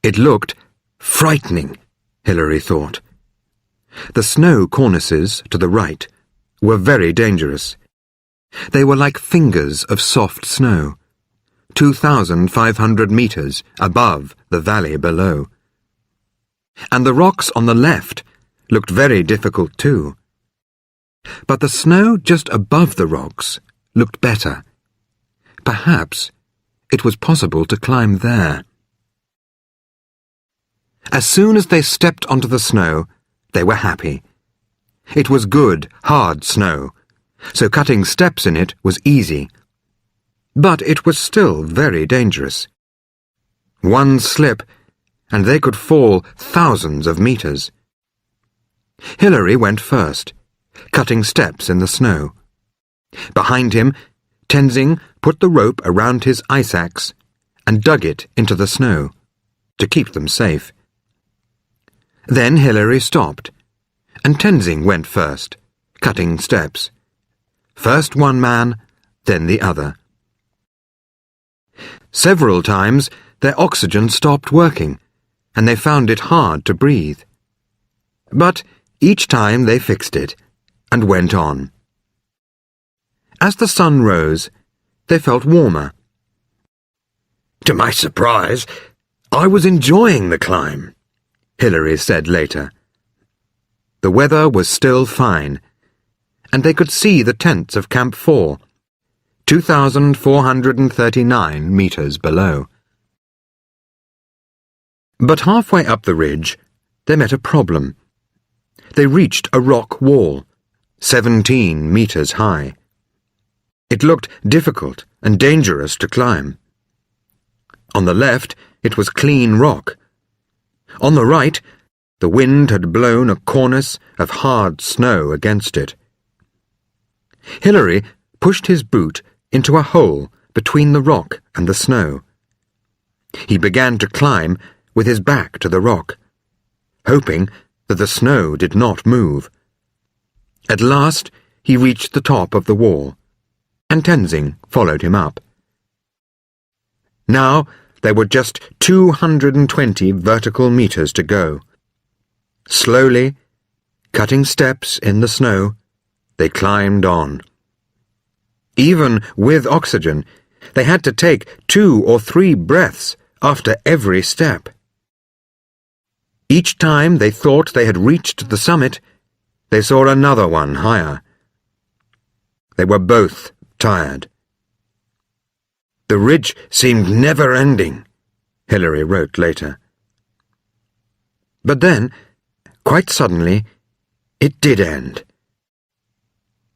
It looked frightening, Hillary thought. The snow cornices to the right were very dangerous. They were like fingers of soft snow, 2,500 meters above the valley below. And the rocks on the left looked very difficult too. But the snow just above the rocks looked better. Perhaps it was possible to climb there. As soon as they stepped onto the snow, they were happy. It was good, hard snow, so cutting steps in it was easy. But it was still very dangerous. One slip, and they could fall thousands of meters. Hillary went first, cutting steps in the snow. Behind him, Tenzing put the rope around his ice axe and dug it into the snow to keep them safe. Then Hillary stopped, and Tenzing went first, cutting steps. First one man, then the other. Several times their oxygen stopped working, and they found it hard to breathe. But each time they fixed it and went on. As the sun rose, they felt warmer. To my surprise, I was enjoying the climb, Hillary said later. The weather was still fine, and they could see the tents of Camp 4, 2,439 meters below. But halfway up the ridge, they met a problem. They reached a rock wall, 17 meters high. It looked difficult and dangerous to climb. On the left, it was clean rock. On the right, the wind had blown a cornice of hard snow against it. Hilary pushed his boot into a hole between the rock and the snow. He began to climb with his back to the rock, hoping that the snow did not move. At last, he reached the top of the wall, and Tenzing followed him up. Now, there were just 220 vertical meters to go. Slowly, cutting steps in the snow, they climbed on. Even with oxygen, they had to take 2 or 3 breaths after every step. Each time they thought they had reached the summit, they saw another one higher. They were both tired. The ridge seemed never-ending, Hilary wrote later. But then, quite suddenly, it did end.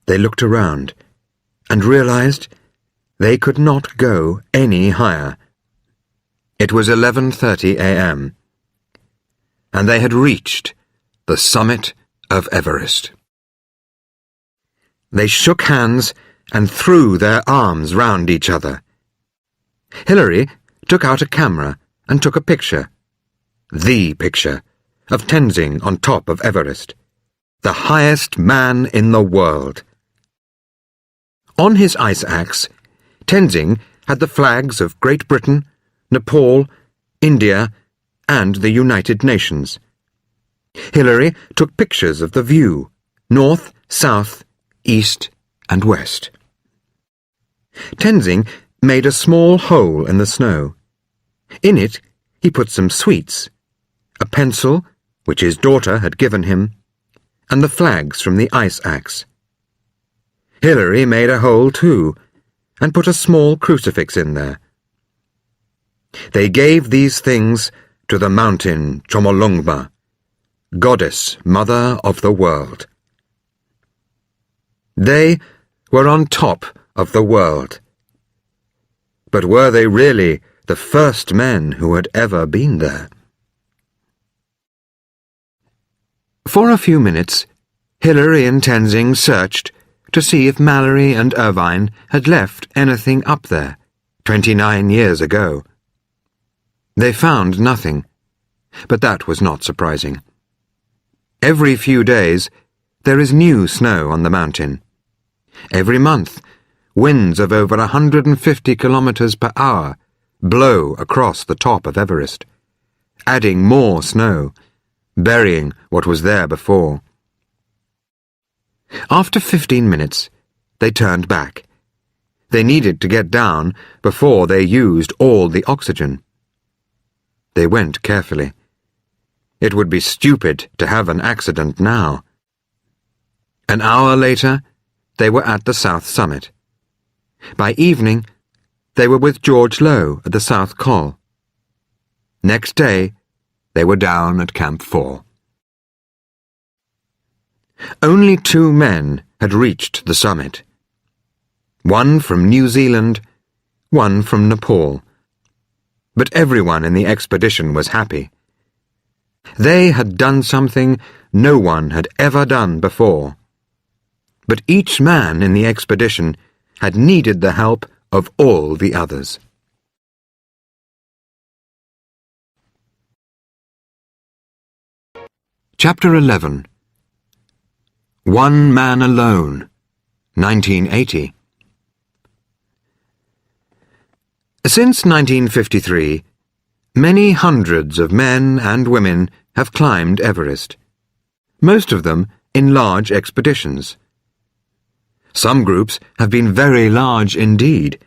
They looked around and realized they could not go any higher. It was 11:30 a.m., and they had reached the summit of Everest. They shook hands and threw their arms round each other. Hilary took out a camera and took a picture, the picture, of Tenzing on top of Everest, the highest man in the world. On his ice axe, Tenzing had the flags of Great Britain, Nepal, India, and the United Nations. Hilary took pictures of the view, north, south, east, and west. Tenzing made a small hole in the snow. In it, he put some sweets, a pencil, which his daughter had given him, and the flags from the ice axe. Hilary made a hole too, and put a small crucifix in there. They gave these things to the mountain Chomolungma, goddess mother of the world. They were on top of the world. But were they really the first men who had ever been there? For a few minutes, Hilary and Tenzing searched to see if Mallory and Irvine had left anything up there 29 years ago. They found nothing, but that was not surprising. Every few days, there is new snow on the mountain. Every month, winds of over 150 kilometers per hour blow across the top of Everest, adding more snow, burying what was there before. After 15 minutes, they turned back. They needed to get down before they used all the oxygen. They went carefully. It would be stupid to have an accident now. An hour later, they were at the south summit. By evening, they were with George Low at the South Col. Next day, they were down at Camp 4. Only 2 men had reached the summit. One from New Zealand, one from Nepal. But everyone in the expedition was happy. They had done something no one had ever done before. But each man in the expedition had needed the help of all the others. Chapter 11. One Man Alone, 1980. Since 1953, many hundreds of men and women have climbed Everest, most of them in large expeditions. Some groups have been very large indeed.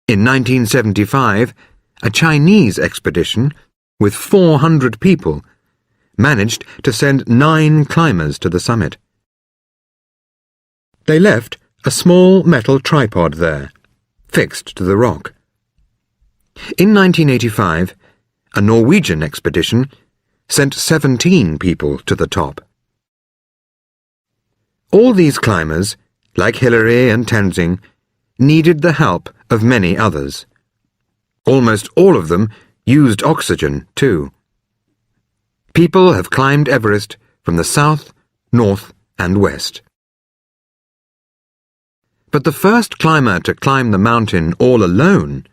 In 1975, a Chinese expedition with 400 people managed to send 9 climbers to the summit. They left a small metal tripod there, fixed to the rock. In 1985, a Norwegian expedition sent 17 people to the top. All these climbers, like Hilary and Tenzing, needed the help of many others. Almost all of them used oxygen, too. People have climbed Everest from the south, north, and west. But the first climber to climb the mountain all alone,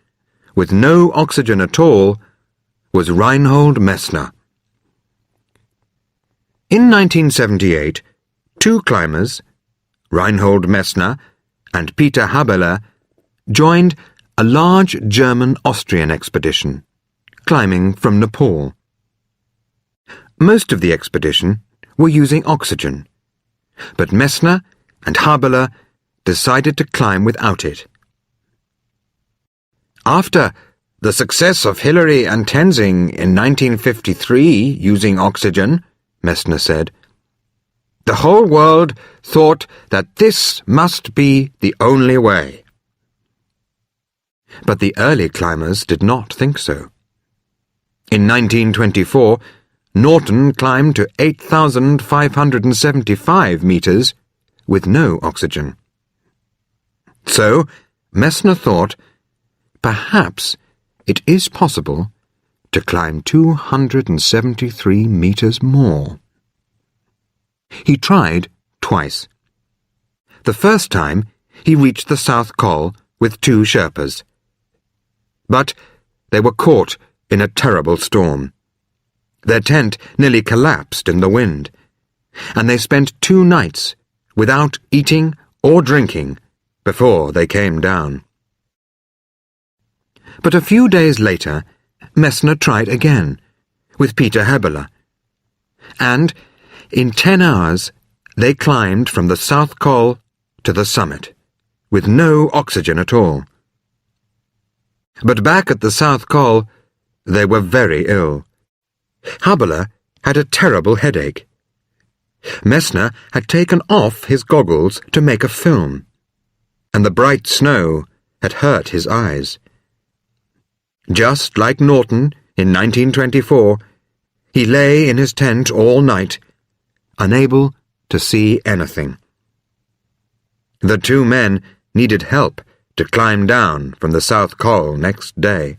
with no oxygen at all, was Reinhold Messner. In 1978, two climbers, Reinhold Messner and Peter Habeler, joined a large German-Austrian expedition, climbing from Nepal. Most of the expedition were using oxygen, but Messner and Habeler decided to climb without it. After the success of Hillary and Tenzing in 1953 using oxygen, Messner said, the whole world thought that this must be the only way. But the early climbers did not think so. In 1924, Norton climbed to 8,575 meters with no oxygen. So, Messner thought, perhaps it is possible to climb 273 meters more. He tried twice. The first time, he reached the South Col with two Sherpas. But they were caught in a terrible storm. Their tent nearly collapsed in the wind, and they spent 2 nights without eating or drinking before they came down. But a few days later, Messner tried again, with Peter Habeler, and in 10 hours they climbed from the South Col to the summit, with no oxygen at all. But back at the South Col, they were very ill. Habeler had a terrible headache. Messner had taken off his goggles to make a film, and the bright snow had hurt his eyes. Just like Norton in 1924, he lay in his tent all night, unable to see anything. The two men needed help to climb down from the South Col next day.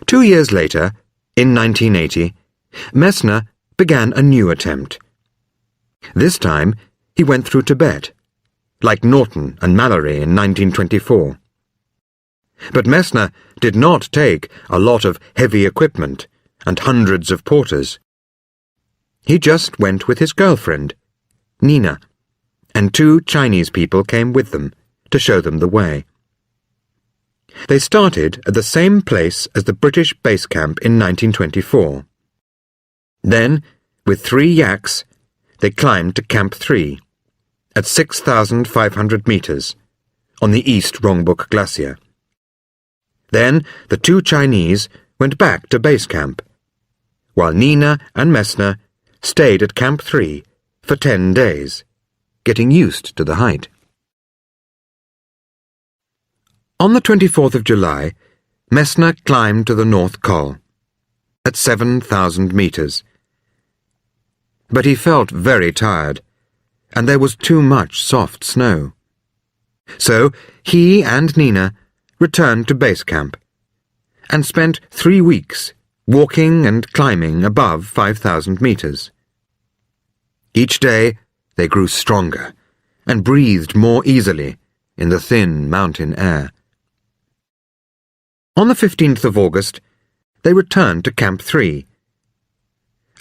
2 years later, in 1980, Messner began a new attempt. This time, he went through Tibet, like Norton and Mallory in 1924. But Messner did not take a lot of heavy equipment and hundreds of porters. He just went with his girlfriend, Nina, and 2 Chinese people came with them to show them the way. They started at the same place as the British base camp in 1924. Then, with 3 yaks, they climbed to Camp 3, at 6,500 meters, on the East Rongbuk Glacier. Then the 2 Chinese went back to base camp, while Nina and Messner stayed at Camp 3 for 10 days, getting used to the height. On the 24th of July, Messner climbed to the North Col, at 7,000 meters. But he felt very tired, and there was too much soft snow. So he and Nina returned to base camp, and spent 3 weeks walking and climbing above 5,000 meters. Each day they grew stronger and breathed more easily in the thin mountain air. On the 15th of August, they returned to Camp 3,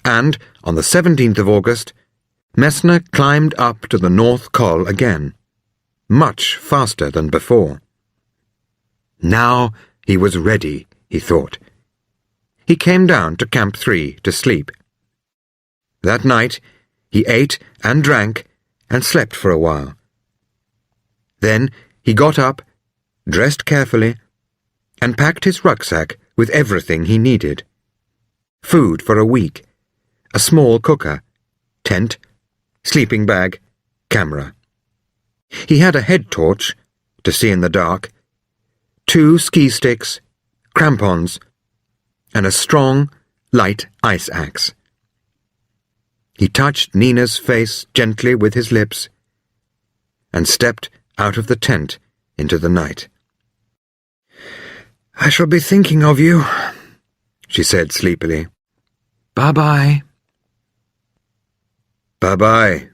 and on the 17th of August, Messner climbed up to the North Col again, much faster than before. Now he was ready, he thought. He came down to Camp 3 to sleep. That night, he ate and drank and slept for a while. Then he got up, dressed carefully, and packed his rucksack with everything he needed. Food for a week, a small cooker, tent, sleeping bag, camera. He had a head torch to see in the dark, 2 ski sticks, crampons, and a strong, light ice axe. He touched Nina's face gently with his lips and stepped out of the tent into the night. "I shall be thinking of you," she said sleepily. "Bye-bye." "Bye-bye."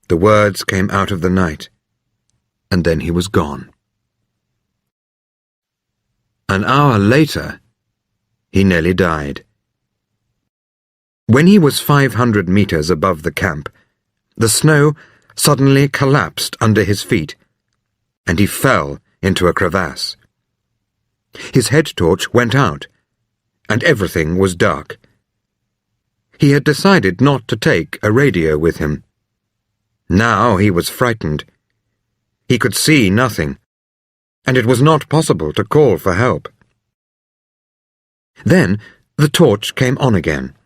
The words came out of the night, and then he was gone. An hour later, he nearly died. When he was 500 meters above the camp, the snow suddenly collapsed under his feet, and he fell into a crevasse. His head torch went out, and everything was dark. He had decided not to take a radio with him. Now he was frightened. He could see nothing, and it was not possible to call for help. Then the torch came on again.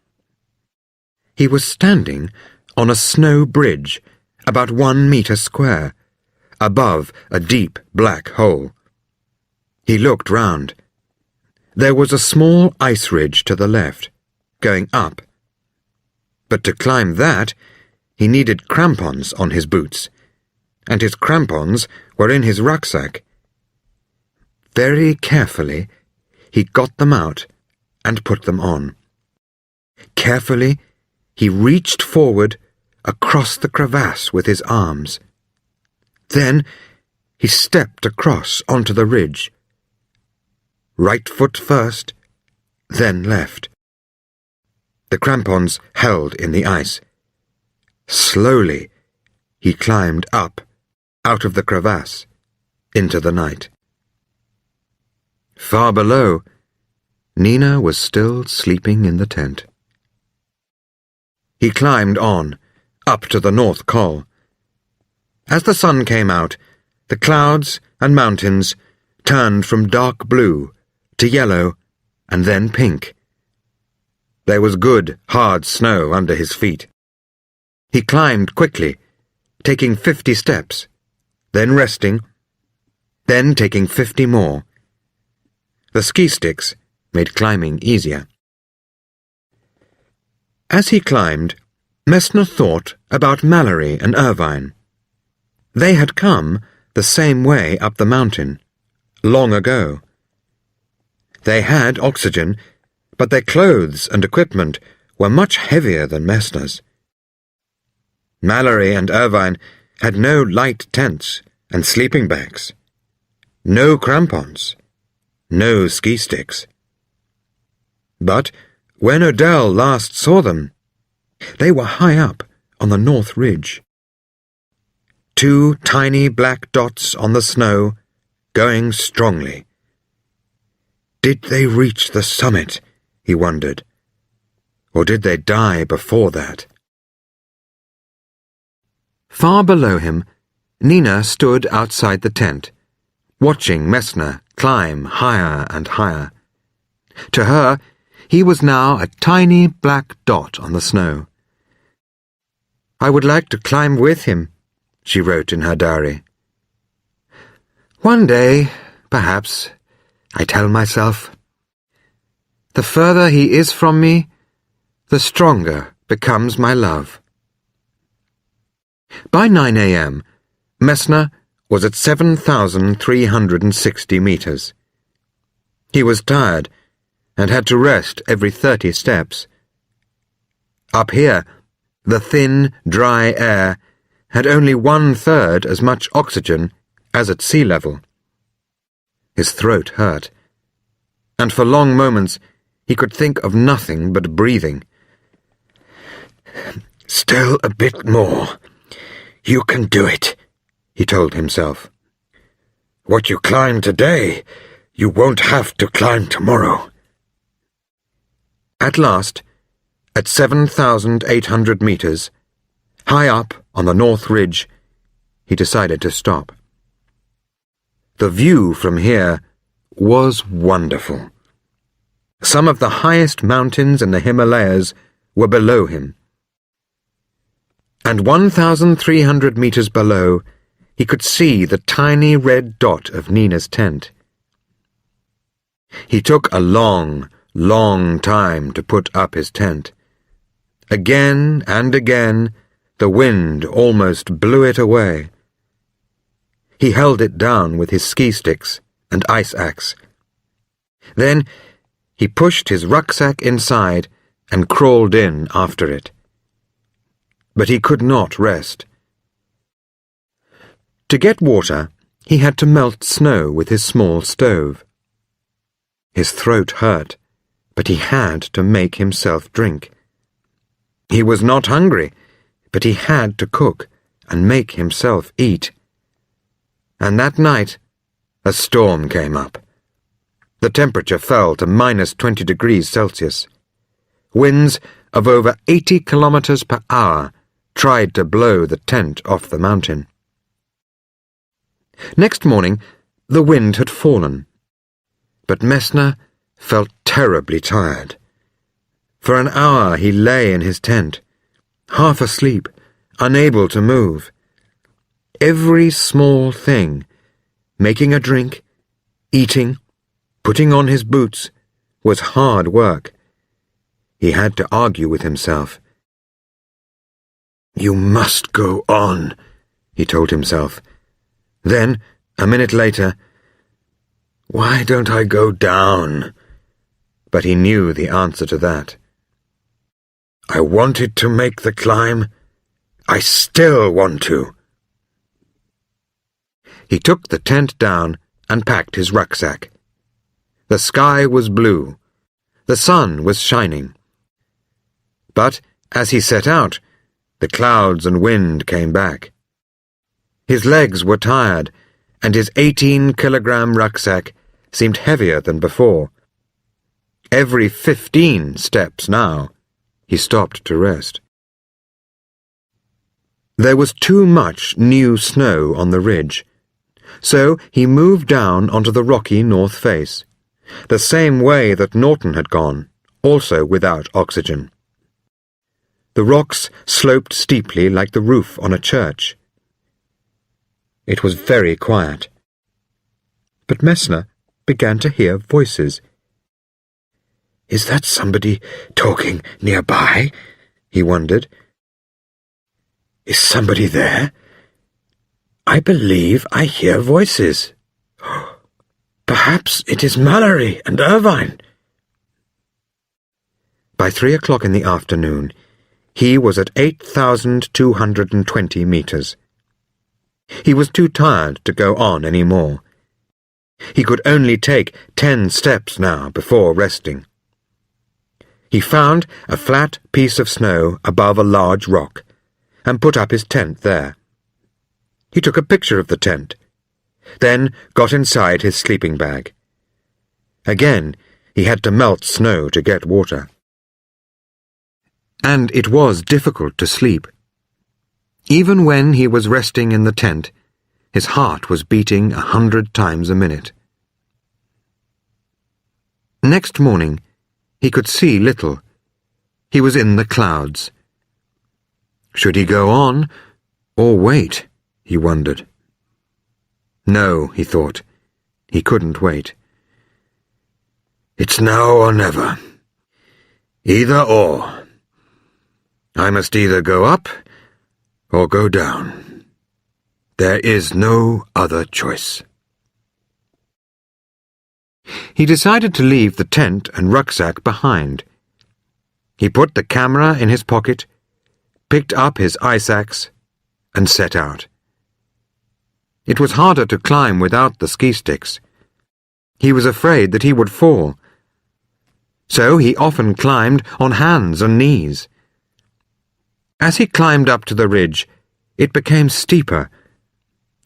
He was standing on a snow bridge about 1 meter square, above a deep black hole. He looked round. There was a small ice ridge to the left, going up. But to climb that, he needed crampons on his boots, and his crampons were in his rucksack. Very carefully, he got them out and put them on. Carefully, he reached forward across the crevasse with his arms. Then he stepped across onto the ridge. Right foot first, then left. The crampons held in the ice. Slowly, he climbed up, out of the crevasse, into the night. Far below, Nina was still sleeping in the tent. He climbed on, up to the North Col. As the sun came out, the clouds and mountains turned from dark blue to yellow and then pink. There was good, hard snow under his feet. He climbed quickly, taking 50 steps, then resting, then taking 50 more. The ski sticks made climbing easier. As he climbed, Messner thought about Mallory and Irvine. They had come the same way up the mountain, long ago. They had oxygen, but their clothes and equipment were much heavier than Messner's. Mallory and Irvine had no light tents and sleeping bags, no crampons, no ski sticks. But when Odell last saw them, they were high up on the North Ridge. 2 tiny black dots on the snow, going strongly. Did they reach the summit, he wondered, or did they die before that? Far below him, Nina stood outside the tent, watching Messner climb higher and higher. To her, he was now a tiny black dot on the snow. "I would like to climb with him," she wrote in her diary. "One day, perhaps," I tell myself. "The further he is from me, the stronger becomes my love." By 9 a.m., Messner was at 7,360 meters. He was tired and had to rest every 30 steps. Up here, the thin, dry air had only 1/3 as much oxygen as at sea level. His throat hurt, and for long moments he could think of nothing but breathing. "Still a bit more. You can do it," he told himself. "What you climb today, you won't have to climb tomorrow." At last, at 7,800 meters, high up on the North Ridge, he decided to stop. The view from here was wonderful. Some of the highest mountains in the Himalayas were below him. And 1,300 meters below, he could see the tiny red dot of Nina's tent. He took a long, long time to put up his tent. Again and again, the wind almost blew it away. He held it down with his ski sticks and ice axe. Then he pushed his rucksack inside and crawled in after it. But he could not rest. To get water, he had to melt snow with his small stove. His throat hurt, but he had to make himself drink. He was not hungry, but he had to cook and make himself eat. And that night, a storm came up. The temperature fell to -20 degrees Celsius. Winds of over 80 kilometers per hour tried to blow the tent off the mountain. Next morning, the wind had fallen, but Messner felt terribly tired. For an hour he lay in his tent, half asleep, unable to move. Every small thing, making a drink, eating, putting on his boots, was hard work. He had to argue with himself. "You must go on," he told himself. Then, a minute later, "Why don't I go down?" But he knew the answer to that. "I wanted to make the climb. I still want to." He took the tent down and packed his rucksack. The sky was blue. The sun was shining. But as he set out, the clouds and wind came back. His legs were tired, and his 18-kilogram rucksack seemed heavier than before. Every 15 steps now, he stopped to rest. There was too much new snow on the ridge, so he moved down onto the rocky north face, the same way that Norton had gone, also without oxygen. The rocks sloped steeply like the roof on a church. It was very quiet. But Messner began to hear voices. "Is that somebody talking nearby?" he wondered. "Is somebody there? I believe I hear voices. Perhaps it is Mallory and Irvine." By 3 o'clock in the afternoon, he was at 8,220 meters. He was too tired to go on any more. He could only take 10 steps now before resting. He found a flat piece of snow above a large rock and put up his tent there. He took a picture of the tent, then got inside his sleeping bag. Again, he had to melt snow to get water. And it was difficult to sleep. Even when he was resting in the tent, his heart was beating 100 times a minute. Next morning, he could see little. He was in the clouds. Should he go on, or wait? He wondered. No, he thought. He couldn't wait. It's now or never. Either or. I must either go up or go down. There is no other choice. He decided to leave the tent and rucksack behind. He put the camera in his pocket, picked up his ice axe, and set out. It was harder to climb without the ski sticks. He was afraid that he would fall. So he often climbed on hands and knees. As he climbed up to the ridge, it became steeper.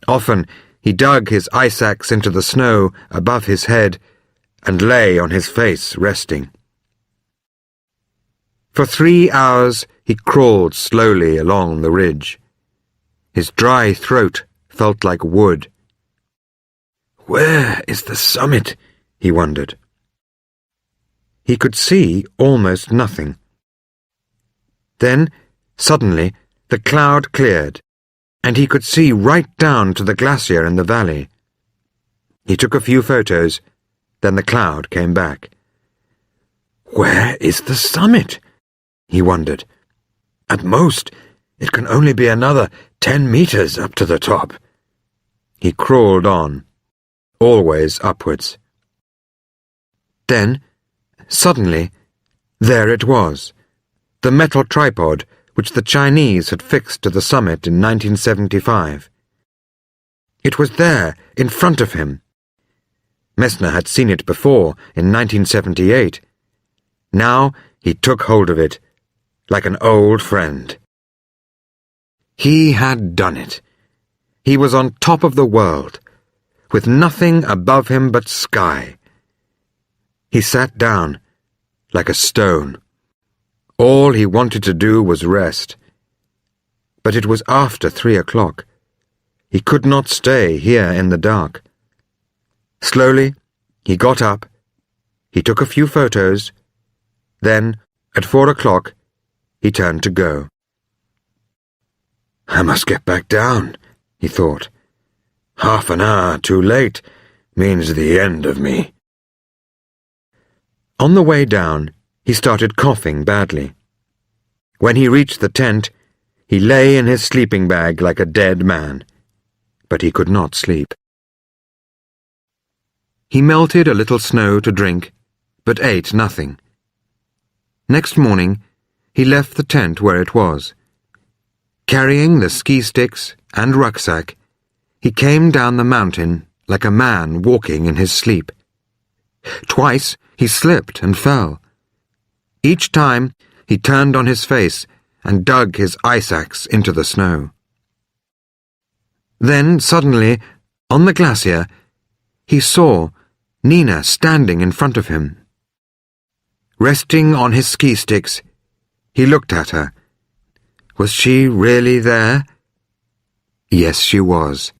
Often he dug his ice axe into the snow above his head and lay on his face resting. For 3 hours he crawled slowly along the ridge. His dry throat felt like wood. Where is the summit? He wondered. He could see almost nothing. Then, suddenly, the cloud cleared, and he could see right down to the glacier in the valley. He took a few photos, then the cloud came back. Where is the summit? He wondered. At most, it can only be another 10 meters up to the top. He crawled on, always upwards. Then, suddenly, there it was, the metal tripod which the Chinese had fixed to the summit in 1975. It was there, in front of him. Messner had seen it before, in 1978. Now he took hold of it, like an old friend. He had done it. He was on top of the world, with nothing above him but sky. He sat down, like a stone. All he wanted to do was rest. But it was after 3 o'clock. He could not stay here in the dark. Slowly, he got up. He took a few photos. Then, at 4 o'clock, he turned to go. I must get back down, he thought. Half an hour too late means the end of me. On the way down, he started coughing badly. When he reached the tent, he lay in his sleeping bag like a dead man, but he could not sleep. He melted a little snow to drink, but ate nothing. Next morning, he left the tent where it was. Carrying the ski sticks and rucksack, he came down the mountain like a man walking in his sleep. Twice he slipped and fell. Each time he turned on his face and dug his ice axe into the snow. Then, suddenly, on the glacier, he saw Nina standing in front of him. Resting on his ski sticks, he looked at her. Was she really there? Yes, she was.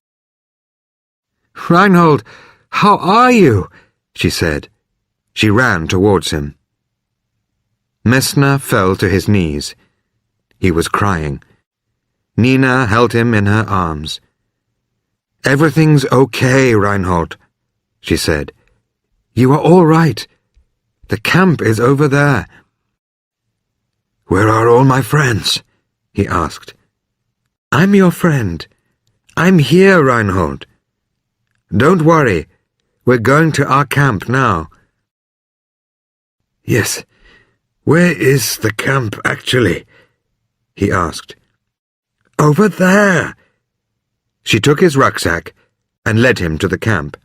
"Reinhold, how are you?" she said. She ran towards him. Messner fell to his knees. He was crying. Nina held him in her arms. "Everything's okay, Reinhold," she said. "You are all right. The camp is over there." "Where are all my friends?" he asked. "I'm your friend. I'm here, Reinhold. Don't worry. We're going to our camp now." "Yes. Where is the camp, actually?" he asked. "Over there." She took his rucksack and led him to the camp.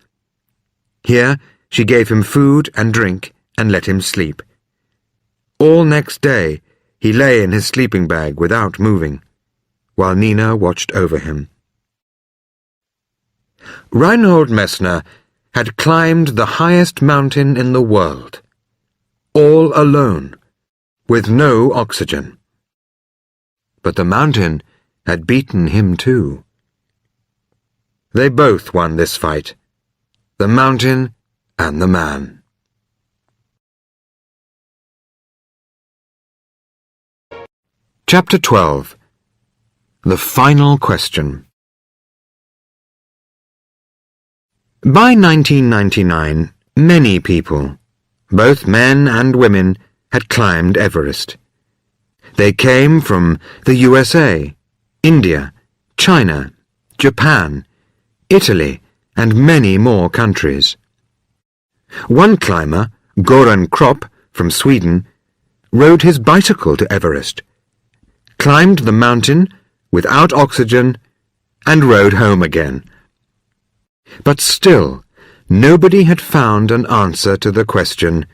Here she gave him food and drink and let him sleep. All next day he lay in his sleeping bag without moving, while Nina watched over him. Reinhold Messner had climbed the highest mountain in the world, all alone, with no oxygen. But the mountain had beaten him too. They both won this fight, the mountain and the man. Chapter 12. The Final Question. By 1999, many people, both men and women, had climbed Everest. They came from the USA, India, China, Japan, Italy, and many more countries. One climber, Goran Kropp, from Sweden, rode his bicycle to Everest, climbed the mountain without oxygen, and rode home again. But still, nobody had found an answer to the question,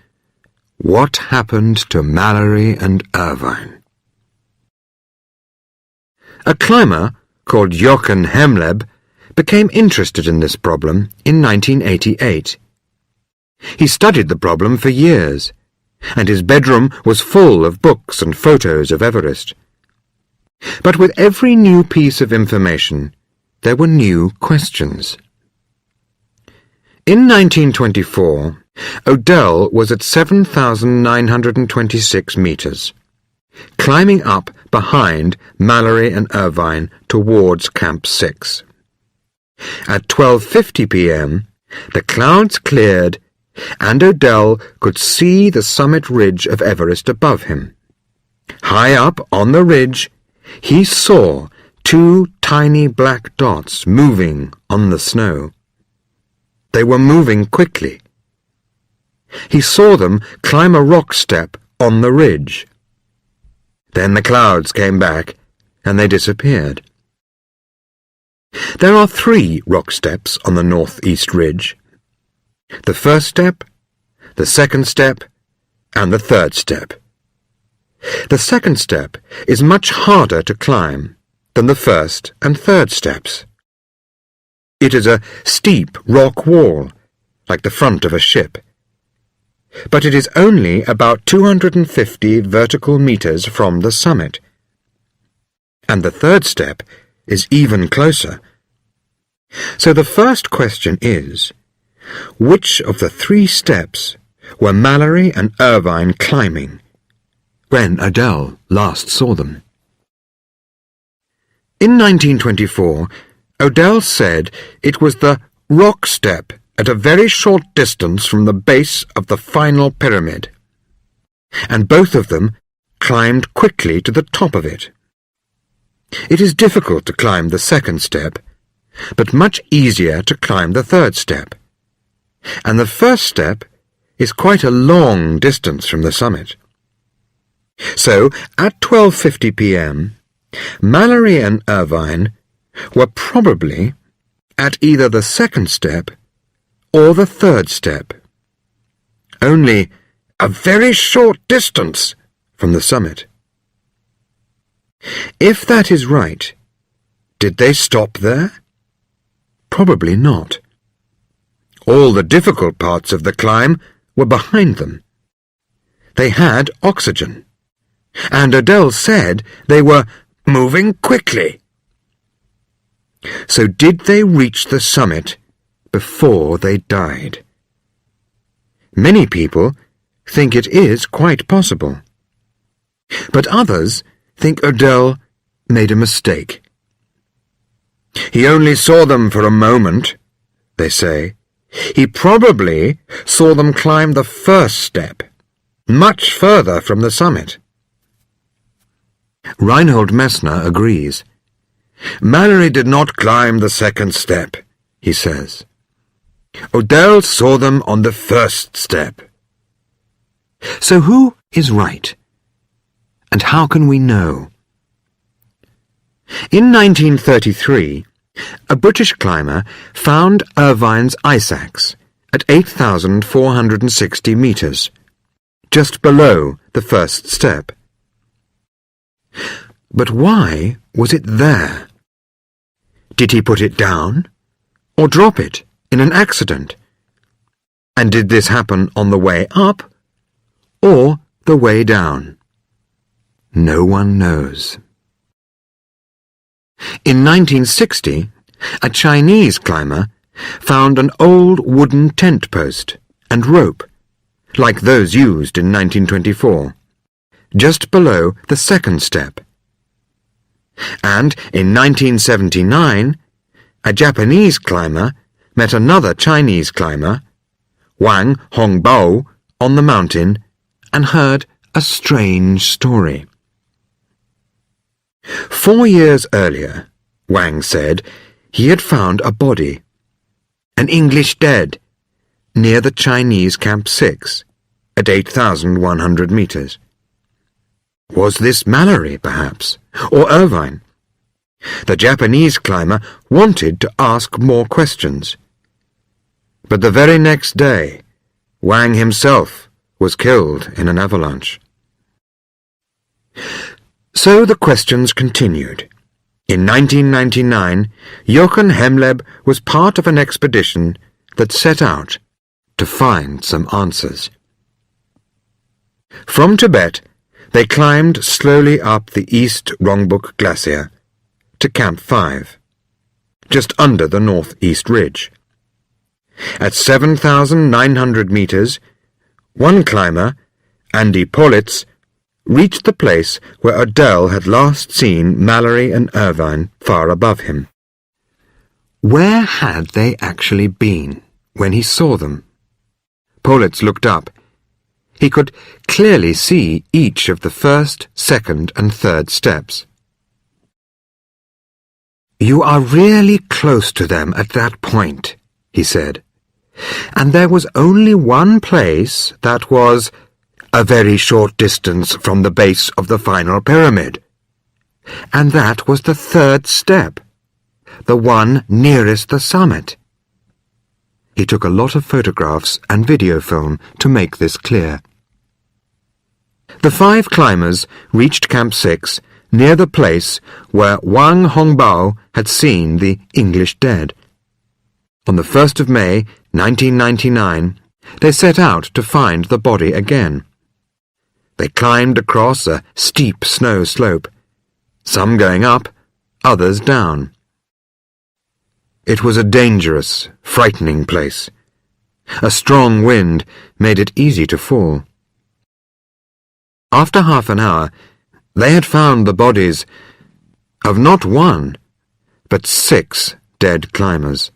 what happened to Mallory and Irvine? A climber called Jochen Hemleb became interested in this problem in 1988. He studied the problem for years, and his bedroom was full of books and photos of Everest. But with every new piece of information, there were new questions. In 1924, Odell was at 7,926 meters, climbing up behind Mallory and Irvine towards Camp 6. At 12:50 p.m., the clouds cleared, and Odell could see the summit ridge of Everest above him. High up on the ridge, he saw two tiny black dots moving on the snow. They were moving quickly. He saw them climb a rock step on the ridge. Then the clouds came back and they disappeared. There are 3 rock steps on the northeast ridge. The first step, the second step, and the third step. The second step is much harder to climb than the first and third steps. It is a steep rock wall, like the front of a ship. But it is only about 250 vertical meters from the summit. And the third step is even closer. So the first question is, which of the 3 steps were Mallory and Irvine climbing when Adele last saw them? In 1924, Odell said it was the rock step at a very short distance from the base of the final pyramid, and both of them climbed quickly to the top of it. It is difficult to climb the second step, but much easier to climb the third step, and the first step is quite a long distance from the summit. So, at 12:50 p.m., Mallory and Irvine were probably at either the second step or the third step, only a very short distance from the summit. If that is right, did they stop there? Probably not. All the difficult parts of the climb were behind them. They had oxygen, and Adele said they were moving quickly. So did they reach the summit before they died? Many people think it is quite possible, but others think Adele made a mistake. He only saw them for a moment, they say. He probably saw them climb the first step, much further from the summit. Reinhold Messner agrees. Mallory did not climb the second step, he says. Odell saw them on the first step. So who is right? And how can we know? In 1933, a British climber found Irvine's ice axe at 8,460 meters, just below the first step. But why was it there? Did he put it down or drop it in an accident? And did this happen on the way up or the way down? No one knows. In 1960, a Chinese climber found an old wooden tent post and rope, like those used in 1924, just below the second step. And in 1979, a Japanese climber met another Chinese climber, Wang Hongbao, on the mountain and heard a strange story. 4 years earlier, Wang said he had found a body, an English dead, near the Chinese Camp 6, at 8,100 meters. Was this Mallory, perhaps, or Irvine? The Japanese climber wanted to ask more questions. But the very next day, Wang himself was killed in an avalanche. So the questions continued. In 1999, Jochen Hemleb was part of an expedition that set out to find some answers. From Tibet, they climbed slowly up the East Rongbuk Glacier to Camp 5, just under the northeast ridge. At 7,900 meters, one climber, Andy Politz, reached the place where Adele had last seen Mallory and Irvine far above him. Where had they actually been when he saw them? Politz looked up. He could clearly see each of the first, second, and third steps. "You are really close to them at that point," he said. "And there was only one place that was a very short distance from the base of the final pyramid. And that was the third step, the one nearest the summit." He took a lot of photographs and video film to make this clear. The 5 climbers reached Camp 6 near the place where Wang Hongbao had seen the English dead. On the 1st of May, 1999, they set out to find the body again. They climbed across a steep snow slope, some going up, others down. It was a dangerous, frightening place. A strong wind made it easy to fall. After half an hour, they had found the bodies of not 1, but 6 dead climbers.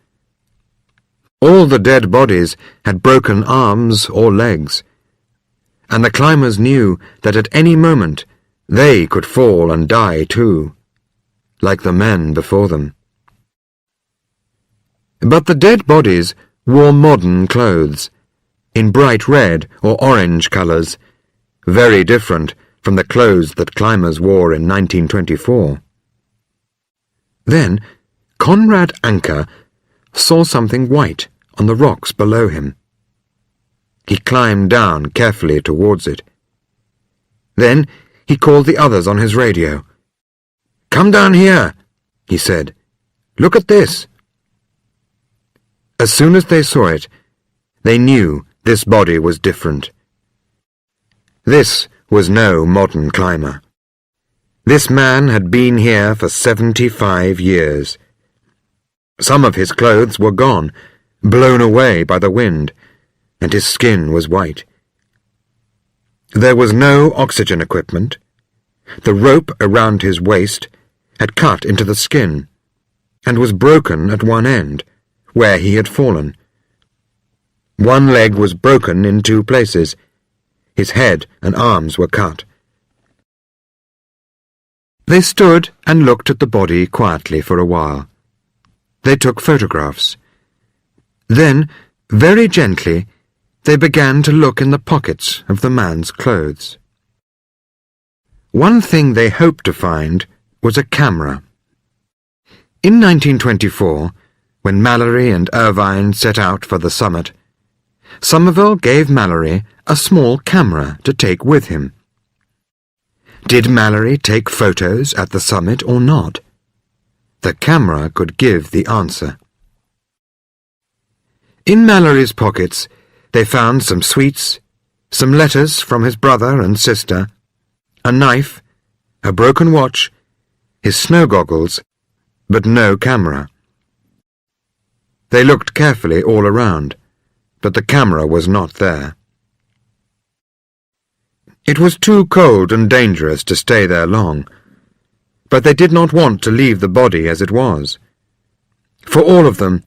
All the dead bodies had broken arms or legs, and the climbers knew that at any moment they could fall and die too, like the men before them. But the dead bodies wore modern clothes, in bright red or orange colours, very different from the clothes that climbers wore in 1924. Then Conrad Anker saw something white on the rocks below him. He climbed down carefully towards it. Then he called the others on his radio. "Come down here," he said. "Look at this." As soon as they saw it, they knew this body was different. This was no modern climber. This man had been here for 75 years. Some of his clothes were gone, blown away by the wind, and his skin was white. There was no oxygen equipment. The rope around his waist had cut into the skin and was broken at one end, where he had fallen. One leg was broken in 2 places. His head and arms were cut. They stood and looked at the body quietly for a while. They took photographs. Then, very gently, they began to look in the pockets of the man's clothes. One thing they hoped to find was a camera. In 1924, when Mallory and Irvine set out for the summit, Somerville gave Mallory a small camera to take with him. Did Mallory take photos at the summit or not? The camera could give the answer. In Mallory's pockets, they found some sweets, some letters from his brother and sister, a knife, a broken watch, his snow goggles, but no camera. They looked carefully all around, but the camera was not there. It was too cold and dangerous to stay there long, but they did not want to leave the body as it was. For all of them,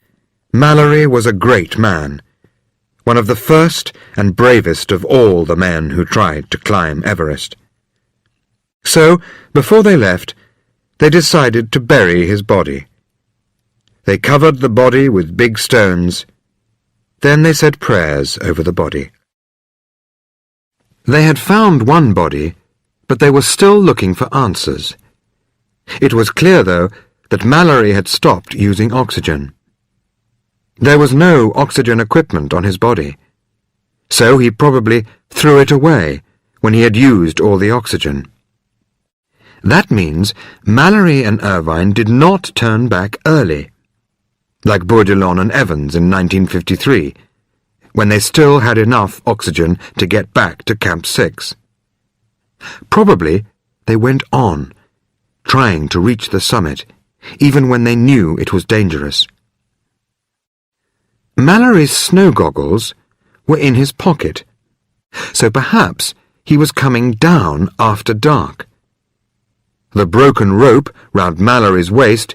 Mallory was a great man, one of the first and bravest of all the men who tried to climb Everest. So, before they left, they decided to bury his body. They covered the body with big stones. Then they said prayers over the body. They had found one body, but they were still looking for answers. It was clear, though, that Mallory had stopped using oxygen. There was no oxygen equipment on his body, so he probably threw it away when he had used all the oxygen. That means Mallory and Irvine did not turn back early, like Bourdelon and Evans in 1953, when they still had enough oxygen to get back to Camp 6. Probably they went on, trying to reach the summit, even when they knew it was dangerous. Mallory's snow goggles were in his pocket, so perhaps he was coming down after dark. The broken rope round Mallory's waist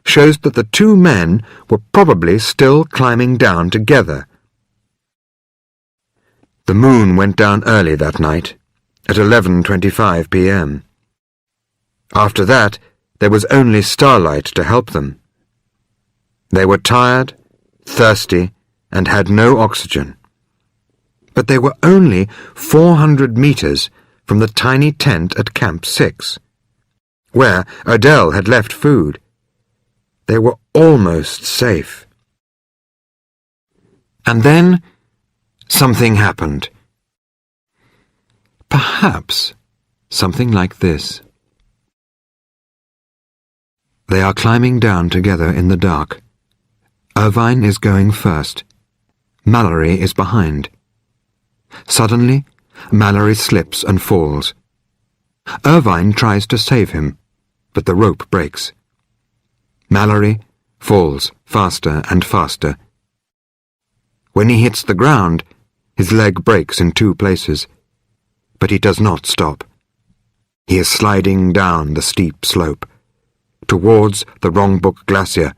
shows that the 2 men were probably still climbing down together. The moon went down early that night, at 11:25 p.m. After that, there was only starlight to help them. They were tired, thirsty, and had no oxygen. But they were only 400 meters from the tiny tent at Camp 6, where Adele had left food. They were almost safe. And then something happened. Perhaps something like this. They are climbing down together in the dark. Irvine is going first. Mallory is behind. Suddenly, Mallory slips and falls. Irvine tries to save him, but the rope breaks. Mallory falls faster and faster. When he hits the ground, his leg breaks in 2 places, but he does not stop. He is sliding down the steep slope, towards the Rongbuk Glacier,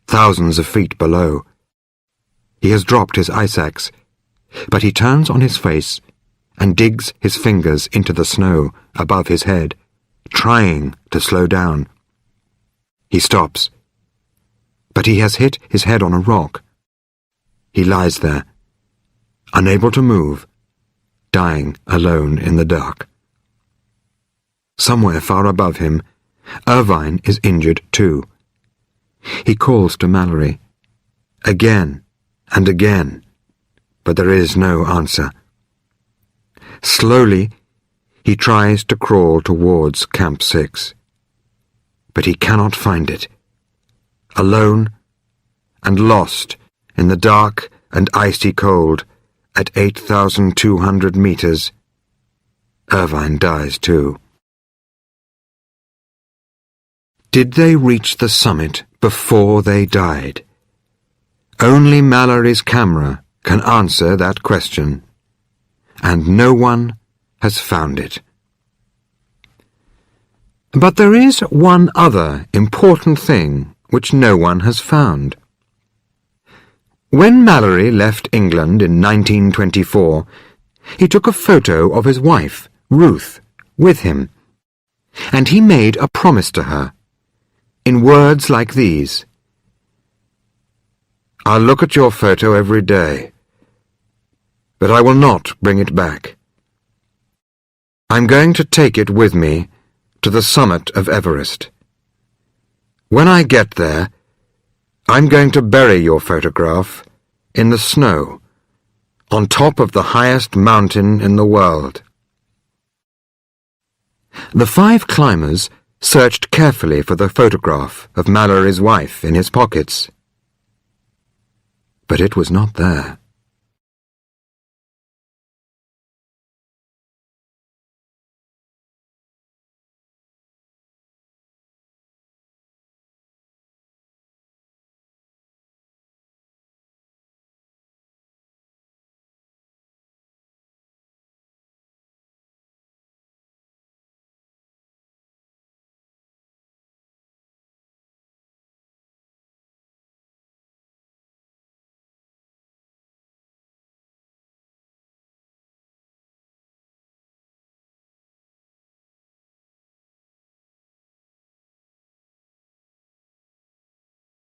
thousands of feet below. He has dropped his ice axe, but he turns on his face and digs his fingers into the snow above his head, trying to slow down. He stops, but he has hit his head on a rock. He lies there, unable to move, dying alone in the dark. Somewhere far above him, Irvine is injured too. He calls to Mallory, again and again, but there is no answer. Slowly, he tries to crawl towards Camp 6, but he cannot find it. Alone and lost in the dark and icy cold at 8,200 meters, Irvine dies too. Did they reach the summit before they died? Only Mallory's camera can answer that question, and no one has found it. But there is one other important thing which no one has found. When Mallory left England in 1924, he took a photo of his wife, Ruth, with him, and he made a promise to her, in words like these: "I'll look at your photo every day, but I will not bring it back. I'm going to take it with me to the summit of Everest. When I get there, I'm going to bury your photograph in the snow on top of the highest mountain in the world." The 5 climbers searched carefully for the photograph of Mallory's wife in his pockets, but it was not there.